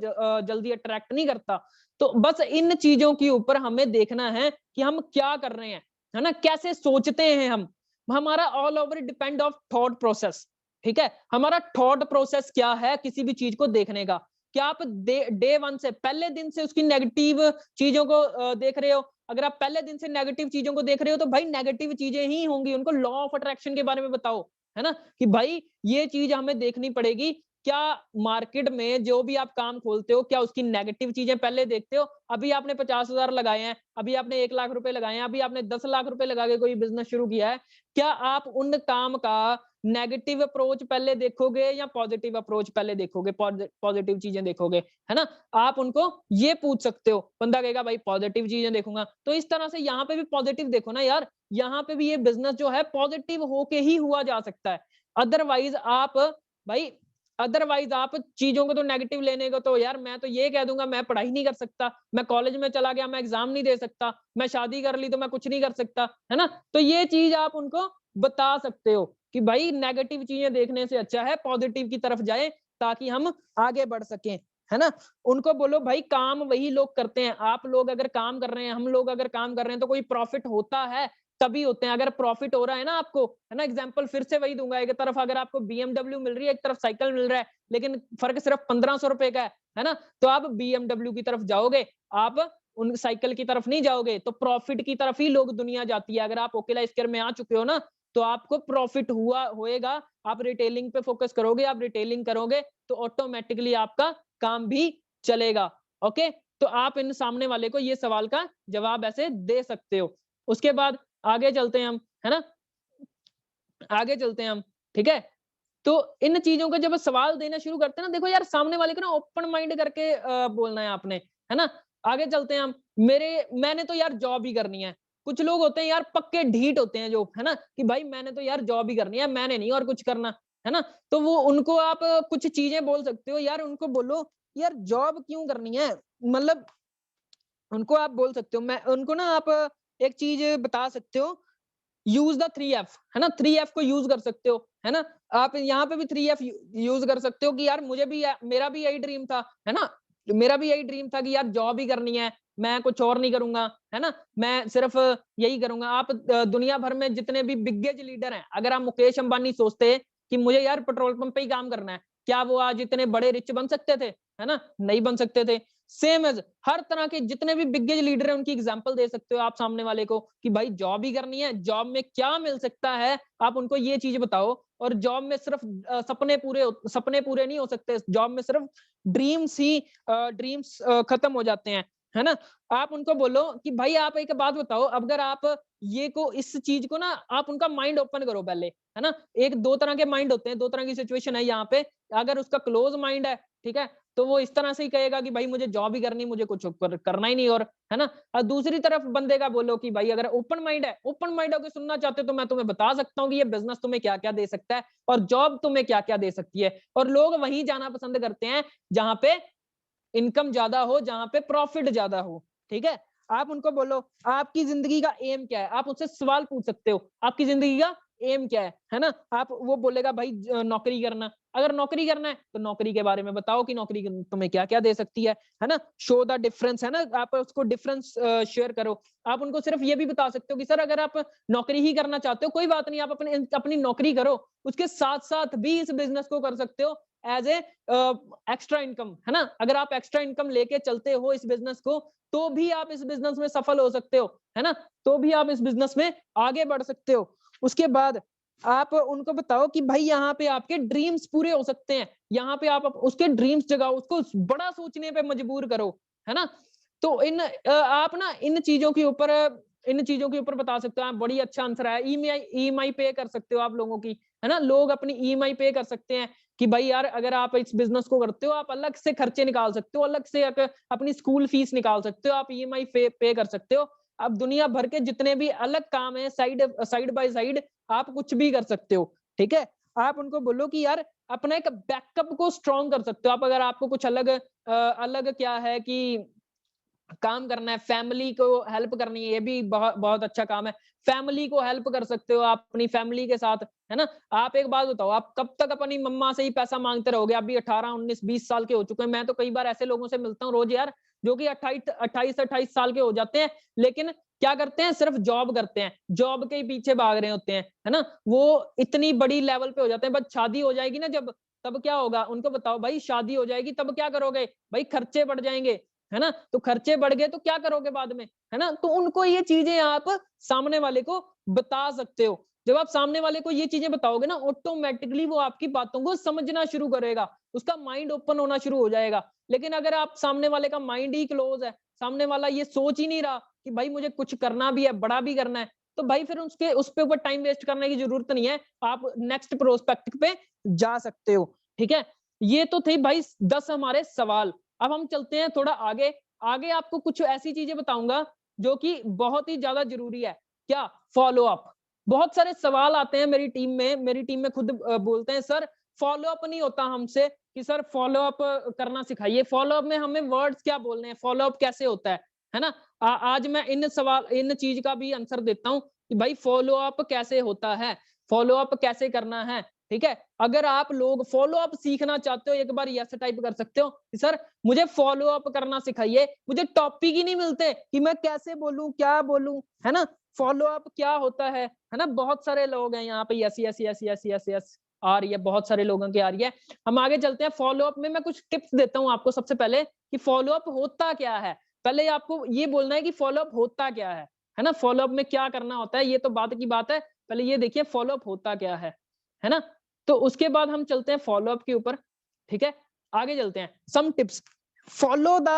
जल्दी अट्रैक्ट नहीं करता। तो बस इन चीजों के ऊपर हमें देखना है कि हम क्या कर रहे हैं, है ना, कैसे सोचते हैं हम, हमारा all over depend of thought process, ठीक है। हमारा थॉट प्रोसेस क्या है किसी भी चीज को देखने का, क्या आप डे वन से, पहले दिन से उसकी नेगेटिव चीजों को देख रहे हो? अगर आप पहले दिन से नेगेटिव चीजों को देख रहे हो तो भाई नेगेटिव चीजें ही होंगी। उनको लॉ ऑफ अट्रैक्शन के बारे में बताओ, है ना, कि भाई ये चीज हमें देखनी पड़ेगी। क्या मार्केट में जो भी आप काम खोलते हो, क्या उसकी नेगेटिव चीजें पहले देखते हो? अभी आपने 50,000 लगाए हैं, अभी आपने 1 लाख रुपए लगाए हैं, अभी आपने 10 लाख रुपए लगा के कोई बिजनेस शुरू किया है, क्या आप उन काम का नेगेटिव अप्रोच पहले देखोगे या पॉजिटिव अप्रोच पहले देखोगे, पॉजिटिव चीजें देखोगे, है ना? आप उनको ये पूछ सकते हो। बंदा कहेगा भाई पॉजिटिव चीजें देखूंगा, तो इस तरह से यहाँ पे भी पॉजिटिव देखो ना यार, यहाँ पे भी ये बिजनेस जो है पॉजिटिव होके ही हुआ जा सकता है। अदरवाइज आप भाई, अदरवाइज आप चीजों को तो नेगेटिव लेने को, तो यार मैं तो ये कह दूंगा मैं पढ़ाई नहीं कर सकता, मैं कॉलेज में चला गया मैं एग्जाम नहीं दे सकता, मैं शादी कर ली तो मैं कुछ नहीं कर सकता, है ना? तो ये चीज आप उनको बता सकते हो कि भाई नेगेटिव चीजें देखने से अच्छा है पॉजिटिव की तरफ जाए, ताकि हम आगे बढ़ सकें, है ना? उनको बोलो भाई काम वही लोग करते हैं, आप लोग अगर काम कर रहे हैं, हम लोग अगर काम कर रहे हैं तो कोई प्रॉफिट होता है तभी होते हैं। अगर प्रॉफिट हो रहा है ना आपको, है ना, एग्जांपल फिर से वही दूंगा, एक तरफ अगर आपको बीएमडब्ल्यू मिल रही है, एक तरफ साइकिल मिल रहा है, लेकिन फर्क सिर्फ 1500 रुपए का है ना? तो आप बीएमडब्ल्यू की तरफ जाओगे, आप उन साइकिल की तरफ नहीं जाओगे। तो प्रॉफिट की तरफ ही लोग दुनिया जाती है। अगर आप ओकेला स्क्वायर में आ चुके हो ना, तो आपको प्रॉफिट हुआ होएगा, आप रिटेलिंग पे फोकस करोगे, आप रिटेलिंग करोगे तो ऑटोमेटिकली आपका काम भी चलेगा। ओके, तो आप इन सामने वाले को ये सवाल का जवाब ऐसे दे सकते हो। उसके बाद आगे चलते हैं हम, है ना? आगे चलते हैं हम, ठीक है? तो इन चीजों का जब सवाल देना शुरू करते हैं ना, देखो यार सामने वाले को ना ओपन माइंड करके बोलना है आपने, है ना? आगे चलते हैं हम, मैंने तो यार जॉब ही करनी है। कुछ लोग होते हैं यार पक्के ढीठ होते हैं जो, है ना, कि भाई मैंने तो यार जॉब ही करनी है, मैंने नहीं और कुछ करना, है ना? तो वो उनको आप कुछ चीजें बोल सकते हो यार, उनको बोलो यार जॉब क्यों करनी है? मतलब उनको आप बोल सकते हो, मैं उनको ना आप एक चीज बता सकते हो, यूज द 3 F, है ना? 3 F को यूज कर सकते हो, है ना? आप यहाँ पे भी 3 F यूज कर सकते हो कि यार मुझे भी मेरा भी यही ड्रीम था, है ना? मेरा भी यही ड्रीम था कि यार जॉब ही करनी है, मैं कुछ और नहीं करूंगा, है ना? मैं सिर्फ यही करूंगा। आप दुनिया भर में जितने भी बिगेस्ट लीडर हैं, अगर आप मुकेश अंबानी सोचते कि मुझे यार पेट्रोल पंप पे ही काम करना है, क्या वो आज इतने बड़े रिच बन सकते थे? है ना? नहीं बन सकते थे। सेम एज हर तरह के जितने भी बिगेस्ट लीडर हैं उनकी एग्जांपल दे सकते हो आप सामने वाले को कि भाई जॉब ही करनी है, जॉब में क्या मिल सकता है, आप उनको ये चीज बताओ। और जॉब में सिर्फ सपने पूरे नहीं हो सकते, जॉब में सिर्फ ड्रीम्स खत्म हो जाते हैं, है ना? आप उनको बोलो कि भाई आप एक बात बताओ, अगर आप ये को इस चीज को ना आप उनका माइंड ओपन करो पहले, है ना? एक दो तरह के माइंड होते हैं, दो तरह की सिचुएशन है यहाँ पे। अगर उसका क्लोज माइंड है, ठीक है, तो वो इस तरह से ही कहेगा कि भाई मुझे जॉब ही करनी, मुझे कुछ करना ही नहीं, और है ना? और दूसरी तरफ बंदे का बोलो कि भाई अगर ओपन माइंड है, ओपन माइंड होकर सुनना चाहते हो तो मैं तुम्हें बता सकता हूँ कि ये बिजनेस तुम्हें क्या क्या दे सकता है और जॉब तुम्हें क्या क्या दे सकती है। और लोग वहीं जाना पसंद करते हैं जहां पे इनकम ज्यादा हो, जहां पे प्रॉफिट ज्यादा हो, ठीक है? आप उनको बोलो आपकी जिंदगी का एम क्या है, आप उससे सवाल पूछ सकते हो, आपकी जिंदगी का एम क्या है ना? आप वो बोलेगा भाई नौकरी करना। अगर नौकरी करना है तो नौकरी के बारे में बताओ कि नौकरी तुम्हें क्या क्या दे सकती है ना? शो द डिफरेंस, है ना? आप उसको डिफरेंस शेयर करो। आप उनको सिर्फ ये भी बता सकते हो कि सर अगर आप नौकरी ही करना चाहते हो कोई बात नहीं, आप अपनी नौकरी करो, उसके साथ साथ भी इस बिजनेस को कर सकते हो एज ए एक्स्ट्रा इनकम, है ना? अगर आप एक्स्ट्रा इनकम लेके चलते हो इस बिजनेस को, तो भी आप इस बिजनेस में सफल हो सकते हो, है ना? तो भी आप इस बिजनेस में आगे बढ़ सकते हो। उसके बाद आप उनको बताओ कि भाई यहाँ पे आपके ड्रीम्स पूरे हो सकते हैं, यहाँ पे आप उसके ड्रीम्स जगाओ, उसको बड़ा सोचने पे मजबूर करो, है ना? तो आप ना इन चीजों के ऊपर बता सकते हो। आप बड़ी अच्छा आंसर है, ईएमआई पे कर सकते हो आप लोगों की, है ना? लोग अपनी ईएमआई पे कर सकते हैं कि भाई यार अगर आप इस बिजनेस को करते हो, आप अलग से खर्चे निकाल सकते हो, अलग से अपनी स्कूल फीस निकाल सकते हो, आप ईएमआई पे कर सकते हो। आप दुनिया भर के जितने भी अलग काम है साइड साइड बाय साइड आप कुछ भी कर सकते हो, ठीक है? आप उनको बोलो कि यार अपना एक बैकअप को स्ट्रॉन्ग कर सकते हो आप। अगर आपको कुछ अलग क्या है कि काम करना है, फैमिली को हेल्प करनी है, ये भी बहुत बहुत अच्छा काम है। फैमिली को हेल्प कर सकते हो आप अपनी फैमिली के साथ, है ना? आप एक बात बताओ, आप कब तक अपनी मम्मा से ही पैसा मांगते रहोगे? अभी 18, 19, 20 साल के हो चुके हैं। मैं तो कई बार ऐसे लोगों से मिलता हूँ रोज यार, जो कि 28 साल के हो जाते हैं, लेकिन क्या करते हैं, सिर्फ जॉब करते हैं, जॉब के ही पीछे भाग रहे होते हैं, है ना? वो इतनी बड़ी लेवल पे हो जाते हैं, बस शादी हो जाएगी ना जब, तब क्या होगा? उनको बताओ भाई शादी हो जाएगी तब क्या करोगे? भाई खर्चे बढ़ जाएंगे, है ना? तो खर्चे बढ़ गए तो क्या करोगे बाद में, है ना? तो उनको ये चीजें आप सामने वाले को बता सकते हो। जब आप सामने वाले को ये चीजें बताओगे ना, ऑटोमेटिकली वो आपकी बातों को समझना शुरू करेगा, उसका माइंड ओपन होना शुरू हो जाएगा। लेकिन अगर आप सामने वाले का माइंड ही क्लोज है, सामने वाला ये सोच ही नहीं रहा कि भाई मुझे कुछ करना भी है, बड़ा भी करना है, तो भाई फिर उसके उस पे ऊपर टाइम वेस्ट करने की जरूरत नहीं है, आप नेक्स्ट प्रोस्पेक्ट पे जा सकते हो। ठीक है, ये तो थे भाई 10 हमारे सवाल। अब हम चलते हैं थोड़ा आगे। आगे आपको कुछ ऐसी चीजें बताऊंगा जो कि बहुत ही ज्यादा जरूरी है। क्या? Follow up. बहुत सारे सवाल आते हैं मेरी टीम में खुद बोलते हैं सर फॉलो अप नहीं होता हमसे, कि सर फॉलो अप करना सिखाइए, फॉलो अप में हमें वर्ड्स क्या बोलने हैं, फॉलो अप कैसे होता है ना? आज मैं इन चीज का भी आंसर देता हूँ कि भाई फॉलो अप कैसे होता है, फॉलो अप कैसे करना है। ठीक है, अगर आप लोग फॉलो अप सीखना चाहते हो, एक बार यस टाइप कर सकते हो कि सर मुझे फॉलो अप करना सिखाइए, मुझे टॉपिक ही नहीं मिलते कि मैं कैसे बोलूं, क्या बोलूं, है ना? फॉलो अप क्या होता है ना? बहुत सारे लोग हैं यहाँ पे, yes yes yes yes yes yes आ रही है, बहुत सारे लोगों की आ रही है। हम आगे चलते हैं। फॉलो अप में मैं कुछ टिप्स देता हूँ आपको सबसे पहले कि फॉलो अप होता क्या है। पहले आपको ये बोलना है कि फॉलो अप होता क्या है ना? फॉलो अप में क्या करना होता है, ये तो बात की बात है, पहले ये देखिए फॉलो अप होता क्या है ना? तो उसके बाद हम चलते हैं फॉलो अप के ऊपर। ठीक है, आगे चलते हैं। Some tips. Follow the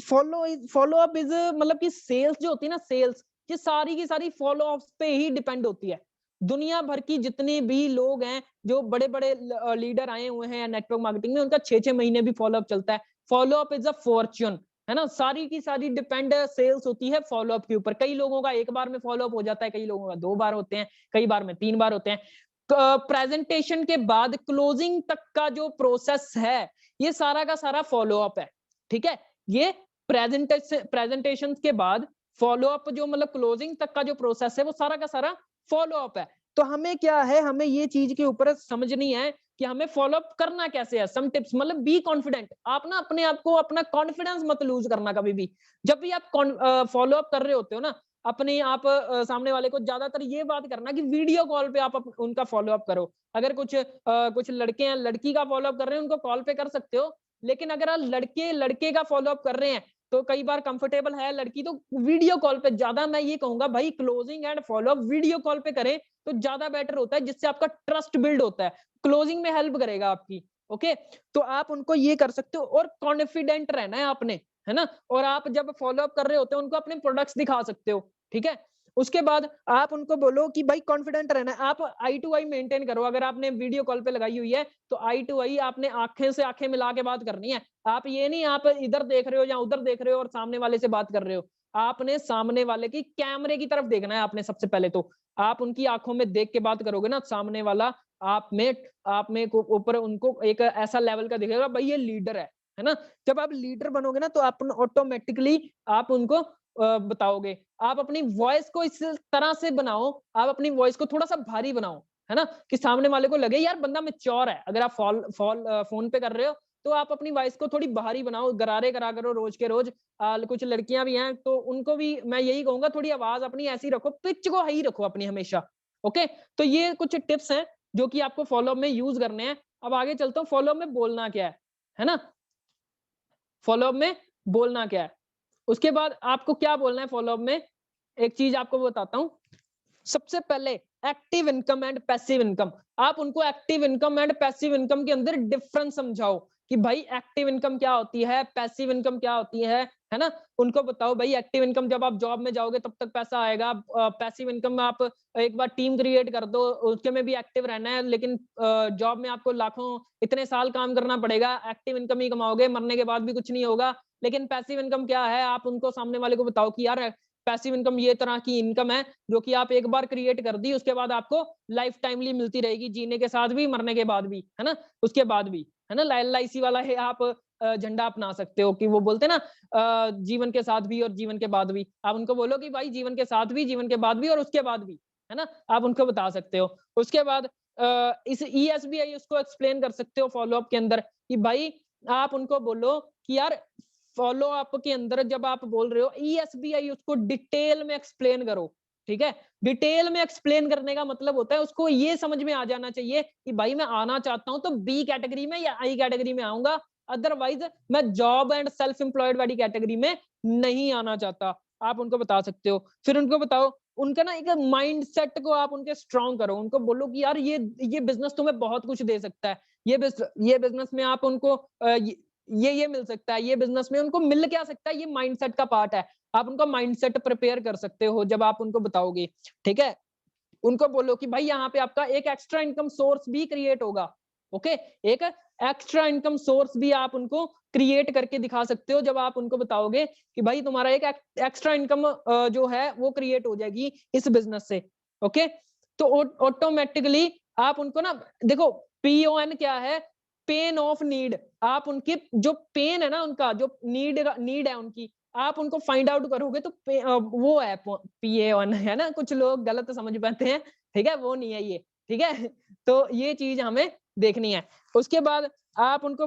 follow up is मतलब कि सेल्स जो होती है ना, सेल्स, ये सारी की सारी फॉलो अप पे ही डिपेंड होती है। दुनिया भर की जितने भी लोग हैं, जो बड़े बड़े लीडर आए हुए हैं नेटवर्क मार्केटिंग में, उनका 6-6 महीने भी फॉलो अप चलता है। Follow up is a Fortune, है ना? सारी की सारी डिपेंड सेल्स होती है फॉलो अप के ऊपर। कई लोगों का एक बार में फॉलो अप हो जाता है, कई लोगों का 2 बार होते हैं, कई बार में 3 बार होते हैं। प्रेजेंटेशन के बाद क्लोजिंग तक का जो प्रोसेस है, ये सारा का सारा फॉलो अप है। ठीक है, ये प्रेजेंटेशन के बाद फॉलो अप जो मतलब क्लोजिंग तक का जो प्रोसेस है, वो सारा का सारा फॉलो अप है। तो हमें क्या है, हमें ये चीज के ऊपर समझनी है कि हमें फॉलो अप करना कैसे है। सम टिप्स मतलब बी कॉन्फिडेंट। आप ना अपने आप को, अपना कॉन्फिडेंस मत लूज करना कभी भी। जब भी आप फॉलो अप कर रहे होते हो ना, अपने आप सामने वाले को ज्यादातर ये बात करना कि वीडियो कॉल पे आप उनका फॉलो अप करो। अगर कुछ लड़के हैं, लड़की का फॉलो अप कर रहे हैं, उनको कॉल पे कर सकते हो। लेकिन अगर आप लड़के लड़के का फॉलो अप कर रहे हैं, तो कई बार कंफर्टेबल है लड़की, तो वीडियो कॉल पे ज्यादा मैं ये कहूंगा भाई, closing and follow up video call पे करें तो ज्यादा बेटर होता है, जिससे आपका ट्रस्ट बिल्ड होता है, क्लोजिंग में हेल्प करेगा आपकी। ओके, तो आप उनको ये कर सकते हो, और कॉन्फिडेंट रहना है आपने, है ना? और आप जब फॉलो अप कर रहे होते हो, उनको अपने प्रोडक्ट्स दिखा सकते हो। ठीक है, उसके बाद आप उनको बोलो कि भाई कॉन्फिडेंट रहना है, आप आई टू आई मेंटेन करो। अगर आपने वीडियो कॉल पे लगाई हुई है, तो आई टू आई आपने आंखें से आंखें मिला के बात करनी है। आप ये नहीं आप इधर देख रहे हो या उधर देख रहे हो और सामने वाले से बात कर रहे हो। आपने सामने वाले की कैमरे की तरफ देखना है आपने सबसे पहले। तो आप उनकी आंखों में देख के बात करोगे ना, सामने वाला आप में ऊपर उनको एक ऐसा लेवल का दिखेगा, भाई ये लीडर है ना? जब आप लीडर बनोगे ना, तो आप ऑटोमेटिकली आप उनको बताओगे। आप अपनी वॉइस को इस तरह से बनाओ, आप अपनी वॉइस को थोड़ा सा भारी बनाओ, है ना? कि सामने वाले को लगे यार बंदा मैच्योर है। अगर आप फोन पे कर रहे हो, तो आप अपनी वॉइस को थोड़ी भारी बनाओ, गरारे करा करो रोज के रोज। कुछ लड़कियां भी हैं, तो उनको भी मैं यही कहूंगा, थोड़ी आवाज अपनी ऐसी रखो, पिच को हाई रखो अपनी हमेशा। ओके, तो ये कुछ टिप्स हैं जो कि आपको फॉलोअप में यूज करने हैं। अब आगे चलता हूँ, फॉलोअप में बोलना क्या है ना? फॉलोअप में बोलना क्या है, उसके बाद आपको क्या बोलना है फॉलोअप में, एक चीज आपको बताता हूँ। सबसे पहले active income and passive income. आप उनको active income and passive income के अंदर डिफरेंस समझाओ कि भाई एक्टिव इनकम क्या होती है, पैसिव इनकम क्या होती है ना? उनको बताओ भाई एक्टिव इनकम जब आप जॉब में जाओगे तब तक पैसा आएगा। पैसिव इनकम में आप एक बार टीम क्रिएट कर दो, उसके में भी एक्टिव रहना है, लेकिन जॉब में आपको लाखों इतने साल काम करना पड़ेगा, एक्टिव इनकम ही कमाओगे, मरने के बाद भी कुछ नहीं होगा। लेकिन पैसिव इनकम क्या है, आप उनको सामने वाले को बताओ कि यार पैसिव इनकम ये तरह की इनकम है जो कि आप एक बार क्रिएट कर दी, उसके बाद आपको लाइफ टाइमली मिलती रहेगी, जीने के साथ भी मरने के बाद भी, है ना? उसके बाद भी, है ना? LIC वाला है, आप झंडा अपना सकते हो कि वो बोलते हैं ना, जीवन के साथ भी और जीवन के बाद भी। आप उनको बोलो कि भाई जीवन के साथ भी, जीवन के बाद भी और उसके बाद भी, है ना? आप उनको बता सकते हो। उसके बाद इस ESBI उसको एक्सप्लेन कर सकते हो फॉलोअप के अंदर कि भाई आप उनको बोलो कि यार फॉलो अप के अंदर जब आप बोल रहे हो ESBI, उसको डिटेल में एक्सप्लेन करो, ठीक है। डिटेल में एक्सप्लेन करने का मतलब होता है उसको ये समझ में आ जाना चाहिए कि भाई मैं आना चाहता हूं तो बी कैटेगरी में या आई कैटेगरी में आऊंगा, अदरवाइज मैं जॉब एंड सेल्फ एम्प्लॉयड वाली कैटेगरी में नहीं आना चाहता। आप उनको बता सकते हो। फिर उनको बताओ, उनका ना एक माइंडसेट को आप उनके स्ट्रांग करो, उनको बोलो कि यार ये बिजनेस तुम्हें बहुत कुछ दे सकता है, ये बिजनेस में आप उनको ये मिल सकता है, ये बिजनेस में उनको मिल क्या सकता है, ये माइंडसेट का पार्ट है। आप उनका माइंडसेट प्रिपेयर कर सकते हो जब आप उनको बताओगे, ठीक है। उनको बोलो कि भाई यहाँ पे आपका एक एक्स्ट्रा इनकम सोर्स भी क्रिएट होगा, ओके। एक एक्स्ट्रा इनकम सोर्स भी आप उनको क्रिएट करके दिखा सकते हो जब आप उनको बताओगे कि भाई तुम्हारा एक एक्स्ट्रा इनकम जो है वो क्रिएट हो जाएगी इस बिजनेस से, ओके। तो ऑटोमेटिकली आप उनको ना, देखो PON क्या है, पेन ऑफ नीड। आप उनकी जो पेन है ना, उनका जो नीड है उनकी, आप उनको फाइंड आउट करोगे तो वो है PAN, है ना। कुछ लोग गलत समझ पाते हैं, ठीक है, वो नहीं है ये, ठीक है। तो ये चीज हमें देखनी है। उसके बाद आप उनको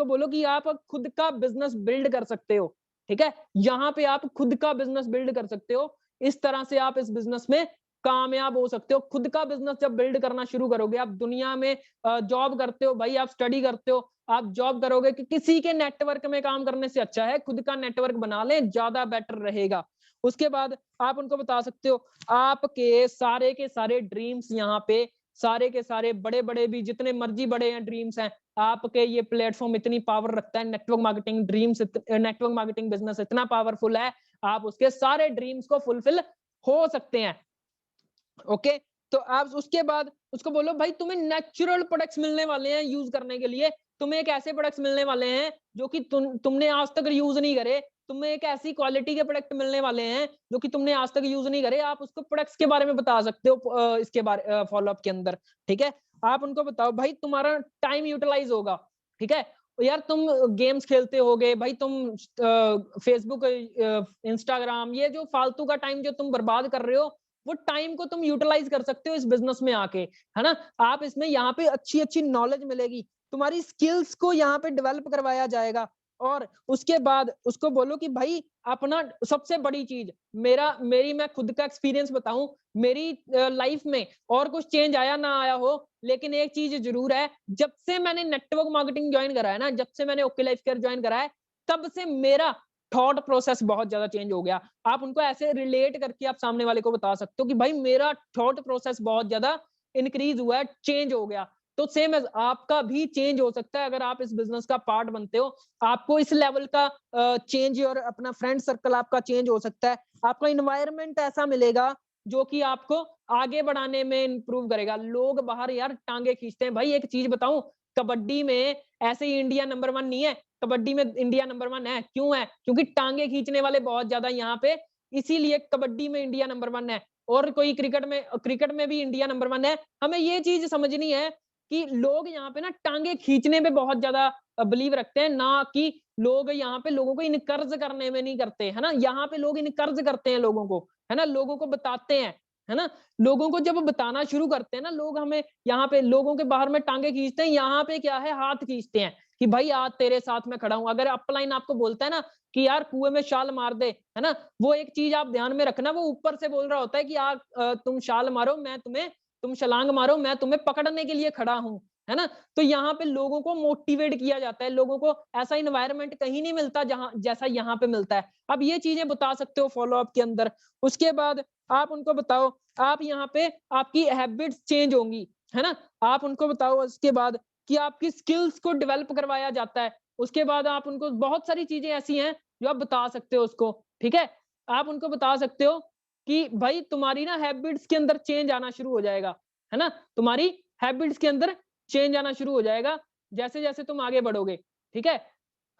बोलो कि आप खुद का बिजनेस बिल्ड कर सकते हो, ठीक है। यहाँ पे आप खुद का बिजनेस बिल्ड कर सकते हो, इस तरह से आप इस बिजनेस में कामयाब हो सकते हो। खुद का बिजनेस जब बिल्ड करना शुरू करोगे, आप दुनिया में जॉब करते हो भाई, आप स्टडी करते हो, आप जॉब करोगे कि किसी के नेटवर्क में काम करने से अच्छा है खुद का नेटवर्क बना लें, ज्यादा बेटर रहेगा। उसके बाद आप उनको बता सकते हो आपके सारे के सारे ड्रीम्स, यहाँ पे सारे के सारे बड़े बड़े भी जितने मर्जी बड़े हैं ड्रीम्स हैं, आपके ये प्लेटफॉर्म इतनी पावर रखता है, network marketing dreams, network marketing business इतना पावरफुल है, आप उसके सारे ड्रीम्स को फुलफिल हो सकते हैं, ओके। तो आप उसके बाद उसको बोलो भाई तुम्हें नेचुरल प्रोडक्ट्स मिलने वाले हैं यूज करने के लिए, तुम्हें एक ऐसे प्रोडक्ट्स मिलने वाले हैं जो कि तुमने आज तक यूज नहीं करे, तुम्हें एक ऐसी क्वालिटी के प्रोडक्ट मिलने वाले हैं जो कि तुमने आज तक यूज नहीं करे। आप उसको प्रोडक्ट्स के बारे में बता सकते हो इसके बारे फॉलो अप के अंदर, ठीक है। आप उनको बताओ भाई तुम्हारा टाइम यूटिलाइज होगा, ठीक है। यार तुम गेम्स खेलते होगे भाई, तुम फेसबुक इंस्टाग्राम ये जो फालतू का टाइम जो तुम बर्बाद कर रहे हो, वो टाइम को तुम यूटिलाइज कर सकते हो इस बिजनेस में आके, है ना। आप इसमें यहाँ पे अच्छी अच्छी नॉलेज मिलेगी, तुम्हारी स्किल्स को यहाँ पे डेवलप करवाया जाएगा। और उसके बाद उसको बोलो कि भाई अपना सबसे बड़ी चीज, मैं खुद का एक्सपीरियंस बताऊं, मेरी लाइफ में और कुछ चेंज आया ना आया हो, लेकिन एक चीज जरूर है, जब से मैंने नेटवर्क मार्केटिंग ज्वाइन करा है ना, जब से मैंने ओके लाइफ केयर ज्वाइन करा है, तब से मेरा थॉट प्रोसेस बहुत ज्यादा चेंज हो गया। आप उनको ऐसे रिलेट करके आप सामने वाले को बता सकते हो कि भाई मेरा थॉट प्रोसेस बहुत ज्यादा इंक्रीज हुआ है, चेंज हो गया। तो सेम एज आपका भी चेंज हो सकता है अगर आप इस बिजनेस का पार्ट बनते हो, आपको इस लेवल का चेंज और अपना फ्रेंड सर्कल आपका चेंज हो सकता है, आपका इन्वायरमेंट ऐसा मिलेगा जो कि आपको आगे बढ़ाने में इंप्रूव करेगा। लोग बाहर यार टांगे खींचते हैं। भाई एक चीज बताऊं, कबड्डी में ऐसे ही इंडिया नंबर 1 नहीं है, कबड्डी में इंडिया नंबर 1 है। क्यों है? क्योंकि टांगे खींचने वाले बहुत ज्यादा यहाँ पे, इसीलिए कबड्डी में इंडिया नंबर 1 है। और कोई क्रिकेट में भी इंडिया नंबर 1 है। हमें ये चीज समझनी है कि लोग यहाँ पे ना टांगे खींचने में बहुत ज्यादा बिलीव रखते हैं, ना कि लोग यहाँ पे लोगों को इनकर्ज करने में नहीं करते, है ना। यहाँ पे लोग इनकर्ज करते हैं लोगों को, है ना, लोगों को बताते हैं, है ना। लोगों को जब बताना शुरू करते हैं ना लोग, हमें यहाँ पे लोगों के बाहर में टांगे खींचते हैं, यहाँ पे क्या है, हाथ खींचते हैं कि भाई आज तेरे साथ में खड़ा हूं। अगर अपलाइन आपको बोलता है ना कि यार कुएं में शाल मार दे, है ना, वो एक चीज आप ध्यान में रखना, वो ऊपर से बोल रहा होता है कि यार तुम शाल मारो, तुम छलांग मारो, मैं तुम्हें पकड़ने के लिए खड़ा हूं, है ना। तो यहाँ पे लोगों को मोटिवेट किया जाता है, लोगों को ऐसा इन्वायरमेंट कहीं नहीं मिलता जहां जैसा यहाँ पे मिलता है। अब ये चीजें बता सकते हो फॉलो अप के अंदर। उसके बाद आप उनको बताओ, आप यहाँ पे आपकी हैबिट्स चेंज होंगी, है ना। आप उनको बताओ उसके बाद कि आपकी स्किल्स को डेवलप करवाया जाता है। उसके बाद आप उनको बहुत सारी चीजें ऐसी हैं जो आप बता सकते हो उसको, ठीक है। आप उनको बता सकते हो कि भाई तुम्हारी ना हैबिट्स के अंदर चेंज आना शुरू हो जाएगा, है ना। तुम्हारी हैबिट्स के अंदर चेंज आना शुरू हो जाएगा जैसे जैसे तुम आगे बढ़ोगे, ठीक है।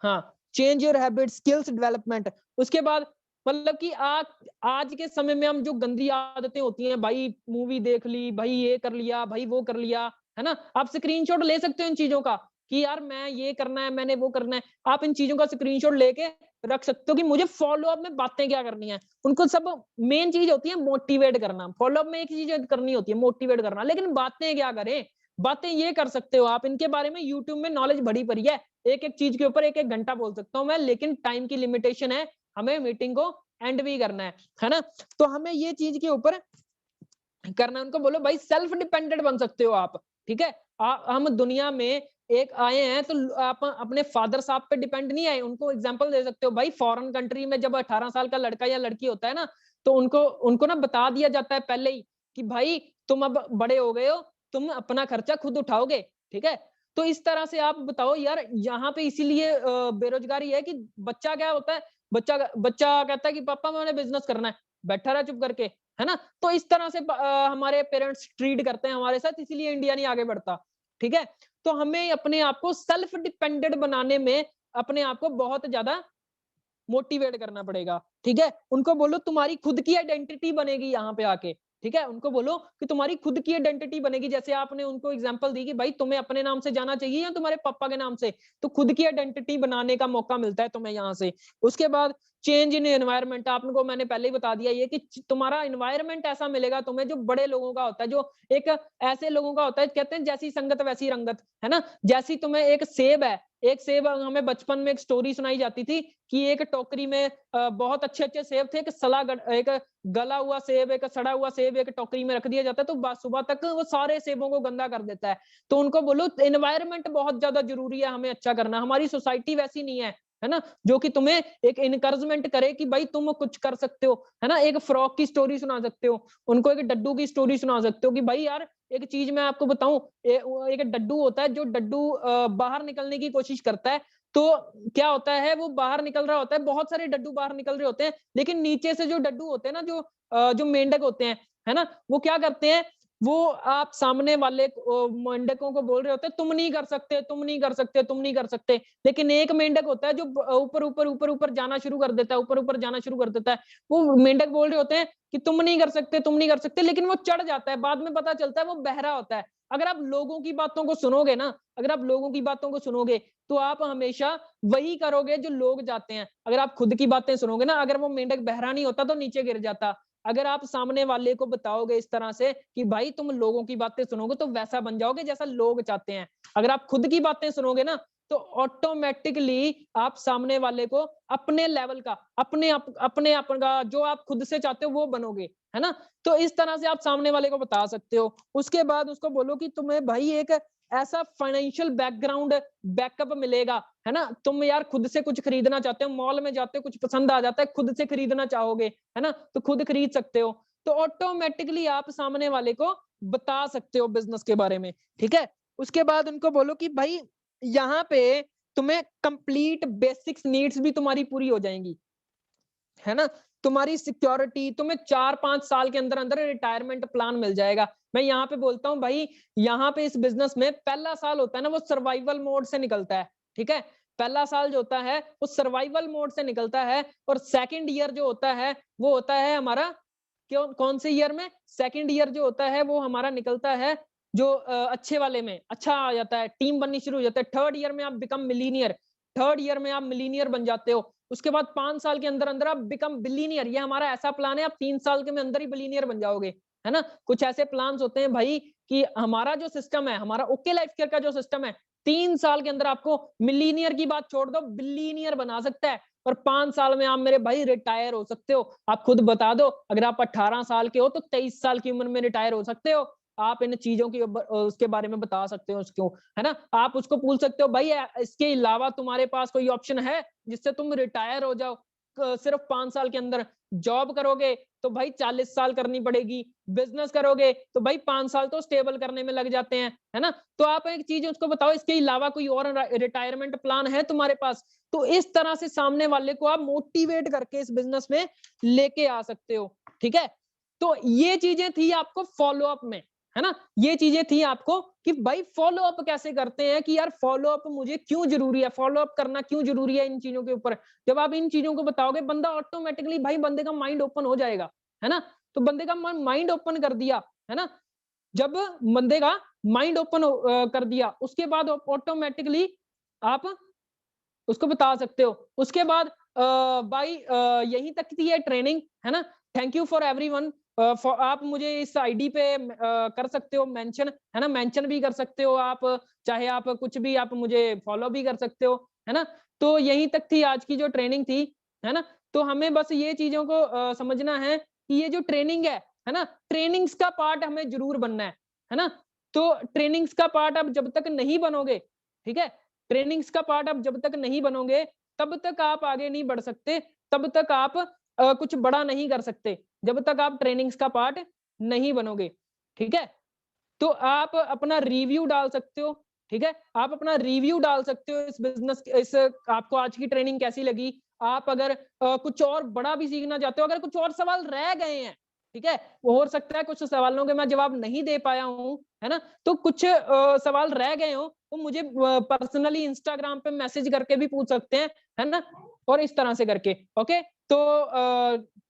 हाँ, change your habit, skills development. उसके बाद मतलब कि आज के समय में हम जो गंदी आदतें होती हैं, भाई मूवी देख ली, भाई ये कर लिया, भाई वो कर लिया, है ना। आप स्क्रीनशॉट ले सकते हो इन चीजों का कि यार मैं ये करना है, मैंने वो करना है। आप इन चीजों का स्क्रीनशॉट लेके रख सकते हो कि मुझे फॉलो अप में बातें क्या करनी है। उनको सब मेन चीज होती है मोटिवेट करना। फॉलो अप में एक चीज करनी होती है मोटिवेट करना, लेकिन बातें क्या करें, बातें ये कर सकते हो आप, इनके बारे में यूट्यूब में नॉलेज भरी पड़ी है, एक एक चीज के ऊपर एक एक घंटा बोल सकता हूँ मैं, लेकिन टाइम की लिमिटेशन है, हमें मीटिंग को एंड भी करना है ना। तो हमें ये चीज के ऊपर करना है। उनको बोलो भाई सेल्फ डिपेंडेंट बन सकते हो आप, ठीक है। हम दुनिया में एक आए हैं तो आप अपने फादर साहब पे डिपेंड नहीं आए। उनको एग्जांपल दे सकते हो भाई, फॉरेन कंट्री में जब 18 साल का लड़का या लड़की होता है ना, तो उनको उनको ना बता दिया जाता है पहले ही कि भाई तुम अब बड़े हो गए हो, तुम अपना खर्चा खुद उठाओगे, ठीक है। तो इस तरह से आप बताओ यार, यहाँ पे इसीलिए बेरोजगारी है कि बच्चा क्या होता है, बच्चा बच्चा कहता है कि पापा मैंने बिजनेस करना है, बैठा रहा चुप करके, है ना। तो इस तरह से हमारे पेरेंट्स ट्रीट करते हैं हमारे साथ, इसीलिए इंडिया नहीं आगे बढ़ता, ठीक है। तो हमें अपने आप को सेल्फ डिपेंडेंट बनाने में अपने आप को बहुत ज्यादा मोटिवेट करना पड़ेगा, ठीक है। उनको बोलो तुम्हारी खुद की आइडेंटिटी बनेगी यहाँ पे आके, ठीक है। उनको बोलो कि तुम्हारी खुद की आइडेंटिटी बनेगी, जैसे आपने उनको एग्जांपल दी कि भाई तुम्हें अपने नाम से जाना चाहिए या तुम्हारे पापा के नाम से, तो खुद की आइडेंटिटी बनाने का मौका मिलता है तुम्हें यहाँ से। उसके बाद चेंज इन एनवायरनमेंट, आपको मैंने पहले ही बता दिया ये कि तुम्हारा एनवायरनमेंट ऐसा मिलेगा तुम्हें जो बड़े लोगों का होता है, जो एक ऐसे लोगों का होता है, कहते हैं जैसी संगत वैसी रंगत, है ना। जैसी तुम्हें एक सेब है, एक सेब, हमें बचपन में एक स्टोरी सुनाई जाती थी कि एक टोकरी में बहुत अच्छे-अच्छे सेब थे, एक गला हुआ सेब, एक सड़ा हुआ सेब एक टोकरी में रख दिया जाता है, तो सुबह तक वो सारे सेबों को गंदा कर देता है। तो उनको बोलो एनवायरनमेंट बहुत ज्यादा जरूरी है हमें अच्छा करना। हमारी सोसाइटी वैसी नहीं है ना, जो कि तुम्हें एक इनकरेजमेंट करे कि भाई तुम कुछ कर सकते हो, है ना। एक फ्रॉक की स्टोरी सुना सकते हो, उनको एक डड्डू की स्टोरी सुना सकते हो कि भाई यार एक चीज मैं आपको बताऊं, एक डड्डू होता है, जो डड्डू बाहर निकलने की कोशिश करता है, तो क्या होता है, वो बाहर निकल रहा होता है, बहुत सारे डड्डू बाहर निकल रहे होते हैं, लेकिन नीचे से जो डड्डू होते हैं ना, जो मेंढक होते हैं, है ना, वो क्या करते हैं, वो आप सामने वाले मेंढकों को बोल रहे होते हैं तुम नहीं कर सकते, तुम नहीं कर सकते, तुम नहीं कर सकते, लेकिन एक मेंढक होता है जो ऊपर ऊपर ऊपर ऊपर जाना शुरू कर देता है, ऊपर ऊपर जाना शुरू कर देता है। वो मेंढक बोल रहे होते हैं कि तुम नहीं कर सकते, तुम नहीं कर सकते, लेकिन वो चढ़ जाता है, बाद में पता चलता है वो बहरा होता है। अगर आप लोगों की बातों को सुनोगे ना, अगर आप लोगों की बातों को सुनोगे, तो आप हमेशा वही करोगे जो लोग जाते हैं। अगर आप खुद की बातें सुनोगे ना, अगर वो मेंढक बहरा नहीं होता तो नीचे गिर जाता। अगर आप सामने वाले को बताओगे इस तरह से कि भाई तुम लोगों की बातें सुनोगे तो वैसा बन जाओगे जैसा लोग चाहते हैं। अगर आप खुद की बातें सुनोगे ना, तो ऑटोमेटिकली आप सामने वाले को अपने लेवल का, अपने आप का जो आप खुद से चाहते हो वो बनोगे, है ना। तो इस तरह से आप सामने वाले को बता सकते हो। उसके बाद उसको बोलो कि तुम्हें भाई एक ऐसा फाइनेंशियल बैकग्राउंड बैकअप मिलेगा, है ना। तुम यार खुद से कुछ खरीदना चाहते हो, मॉल में जाते हो, कुछ पसंद आ जाता है, खुद से खरीदना चाहोगे, है ना, तो खुद खरीद सकते हो। तो ऑटोमेटिकली आप सामने वाले को बता सकते हो बिजनेस के बारे में, ठीक है। उसके बाद उनको बोलो कि भाई यहाँ पे तुम्हें कंप्लीट बेसिक्स नीड्स भी तुम्हारी पूरी हो जाएंगी, है ना। तुम्हारी सिक्योरिटी, तुम्हें 4-5 साल के अंदर अंदर रिटायरमेंट प्लान मिल जाएगा। मैं यहाँ पे बोलता हूँ भाई, यहाँ पे इस बिजनेस में पहला साल होता है ना, वो सर्वाइवल मोड से निकलता है, ठीक है। पहला साल जो होता है वो सर्वाइवल मोड से निकलता है, और सेकंड ईयर जो होता है वो होता है हमारा, क्यों कौन से ईयर में, सेकंड ईयर जो होता है वो हमारा निकलता है जो अच्छे वाले में अच्छा आ जाता है, टीम बननी शुरू हो जाता है। थर्ड ईयर में आप बिकम मिलीनियर, थर्ड ईयर में आप मिलीनियर बन जाते हो। उसके बाद 5 साल के अंदर अंदर आप बिकम बिलीनियर, ये हमारा ऐसा प्लान है, आप 3 साल के में अंदर ही बिलीनियर बन जाओगे, है ना। कुछ ऐसे प्लान्स होते हैं भाई कि हमारा जो सिस्टम है, हमारा ओके लाइफ केयर का जो सिस्टम है, 3 साल के अंदर आपको मिलीनियर की बात छोड़ दो बिलीनियर बना सकता है, और 5 साल में आप मेरे भाई रिटायर हो सकते हो। आप खुद बता दो, अगर आप 18 साल के हो तो 23 साल की उम्र में रिटायर हो सकते हो। आप इन चीजों की उसके बारे में बता सकते हो उसको, है ना। आप उसको पूछ सकते हो भाई इसके अलावा तुम्हारे पास कोई ऑप्शन है जिससे तुम रिटायर हो जाओ सिर्फ 5 साल के अंदर। जॉब करोगे तो भाई 40 साल करनी पड़ेगी, बिजनेस करोगे तो भाई 5 साल तो स्टेबल करने में लग जाते हैं, है ना। तो आप एक चीज उसको बताओ, इसके अलावा कोई और रिटायरमेंट प्लान है तुम्हारे पास। तो इस तरह से सामने वाले को आप मोटिवेट करके इस बिजनेस में लेके आ सकते हो, ठीक है। तो ये चीजें थी आपको फॉलो अप में, है ना। ये चीजें थी आपको कि भाई फॉलो अप कैसे करते हैं, कि यार फॉलो अप मुझे क्यों जरूरी है, फॉलो अप करना क्यों जरूरी है इन चीजों के ऊपर। जब आप इन चीजों को बताओगे, बंदा ऑटोमेटिकली भाई बंदे का माइंड ओपन हो जाएगा, है ना। तो बंदे का माइंड ओपन कर दिया, है ना। जब बंदे का माइंड ओपन कर दिया, उसके बाद ऑटोमेटिकली आप उसको बता सकते हो। उसके बाद भाई यहीं तक थी ये ट्रेनिंग, है ना। Thank you for everyone. आप मुझे इस आईडी पे कर सकते हो मेंशन, है ना, मेंशन भी कर सकते हो आप, चाहे आप कुछ भी आप मुझे फॉलो भी कर सकते हो, है ना। तो यहीं तक थी आज की जो ट्रेनिंग थी, है ना। तो हमें बस ये चीजों को समझना है कि ये जो ट्रेनिंग है ना, ट्रेनिंग्स का पार्ट हमें जरूर बनना है ना। तो ट्रेनिंग्स का पार्ट आप जब तक नहीं बनोगे, ठीक है, ट्रेनिंग्स का पार्ट आप जब तक नहीं बनोगे, तब तक आप आगे नहीं बढ़ सकते, तब तक आप कुछ बड़ा नहीं कर सकते, जब तक आप ट्रेनिंग्स का पार्ट नहीं बनोगे, ठीक है। तो आप अपना रिव्यू डाल सकते हो, ठीक है, आप अपना रिव्यू डाल सकते हो इस बिजनेस, इस आपको आज की ट्रेनिंग कैसी लगी। आप अगर कुछ और बड़ा भी सीखना चाहते हो, अगर कुछ और सवाल रह गए हैं, ठीक है, वो हो सकता है कुछ सवालों के मैं जवाब नहीं दे पाया हूँ, है ना, तो कुछ सवाल रह गए हो तो मुझे पर्सनली इंस्टाग्राम पे मैसेज करके भी पूछ सकते हैं, है ना, और इस तरह से करके। ओके, तो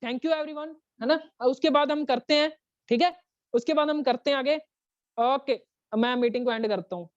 थैंक यू एवरीवन, है ना। उसके बाद हम करते हैं, ठीक है, उसके बाद हम करते हैं आगे। ओके, मैं मीटिंग को एंड करता हूँ।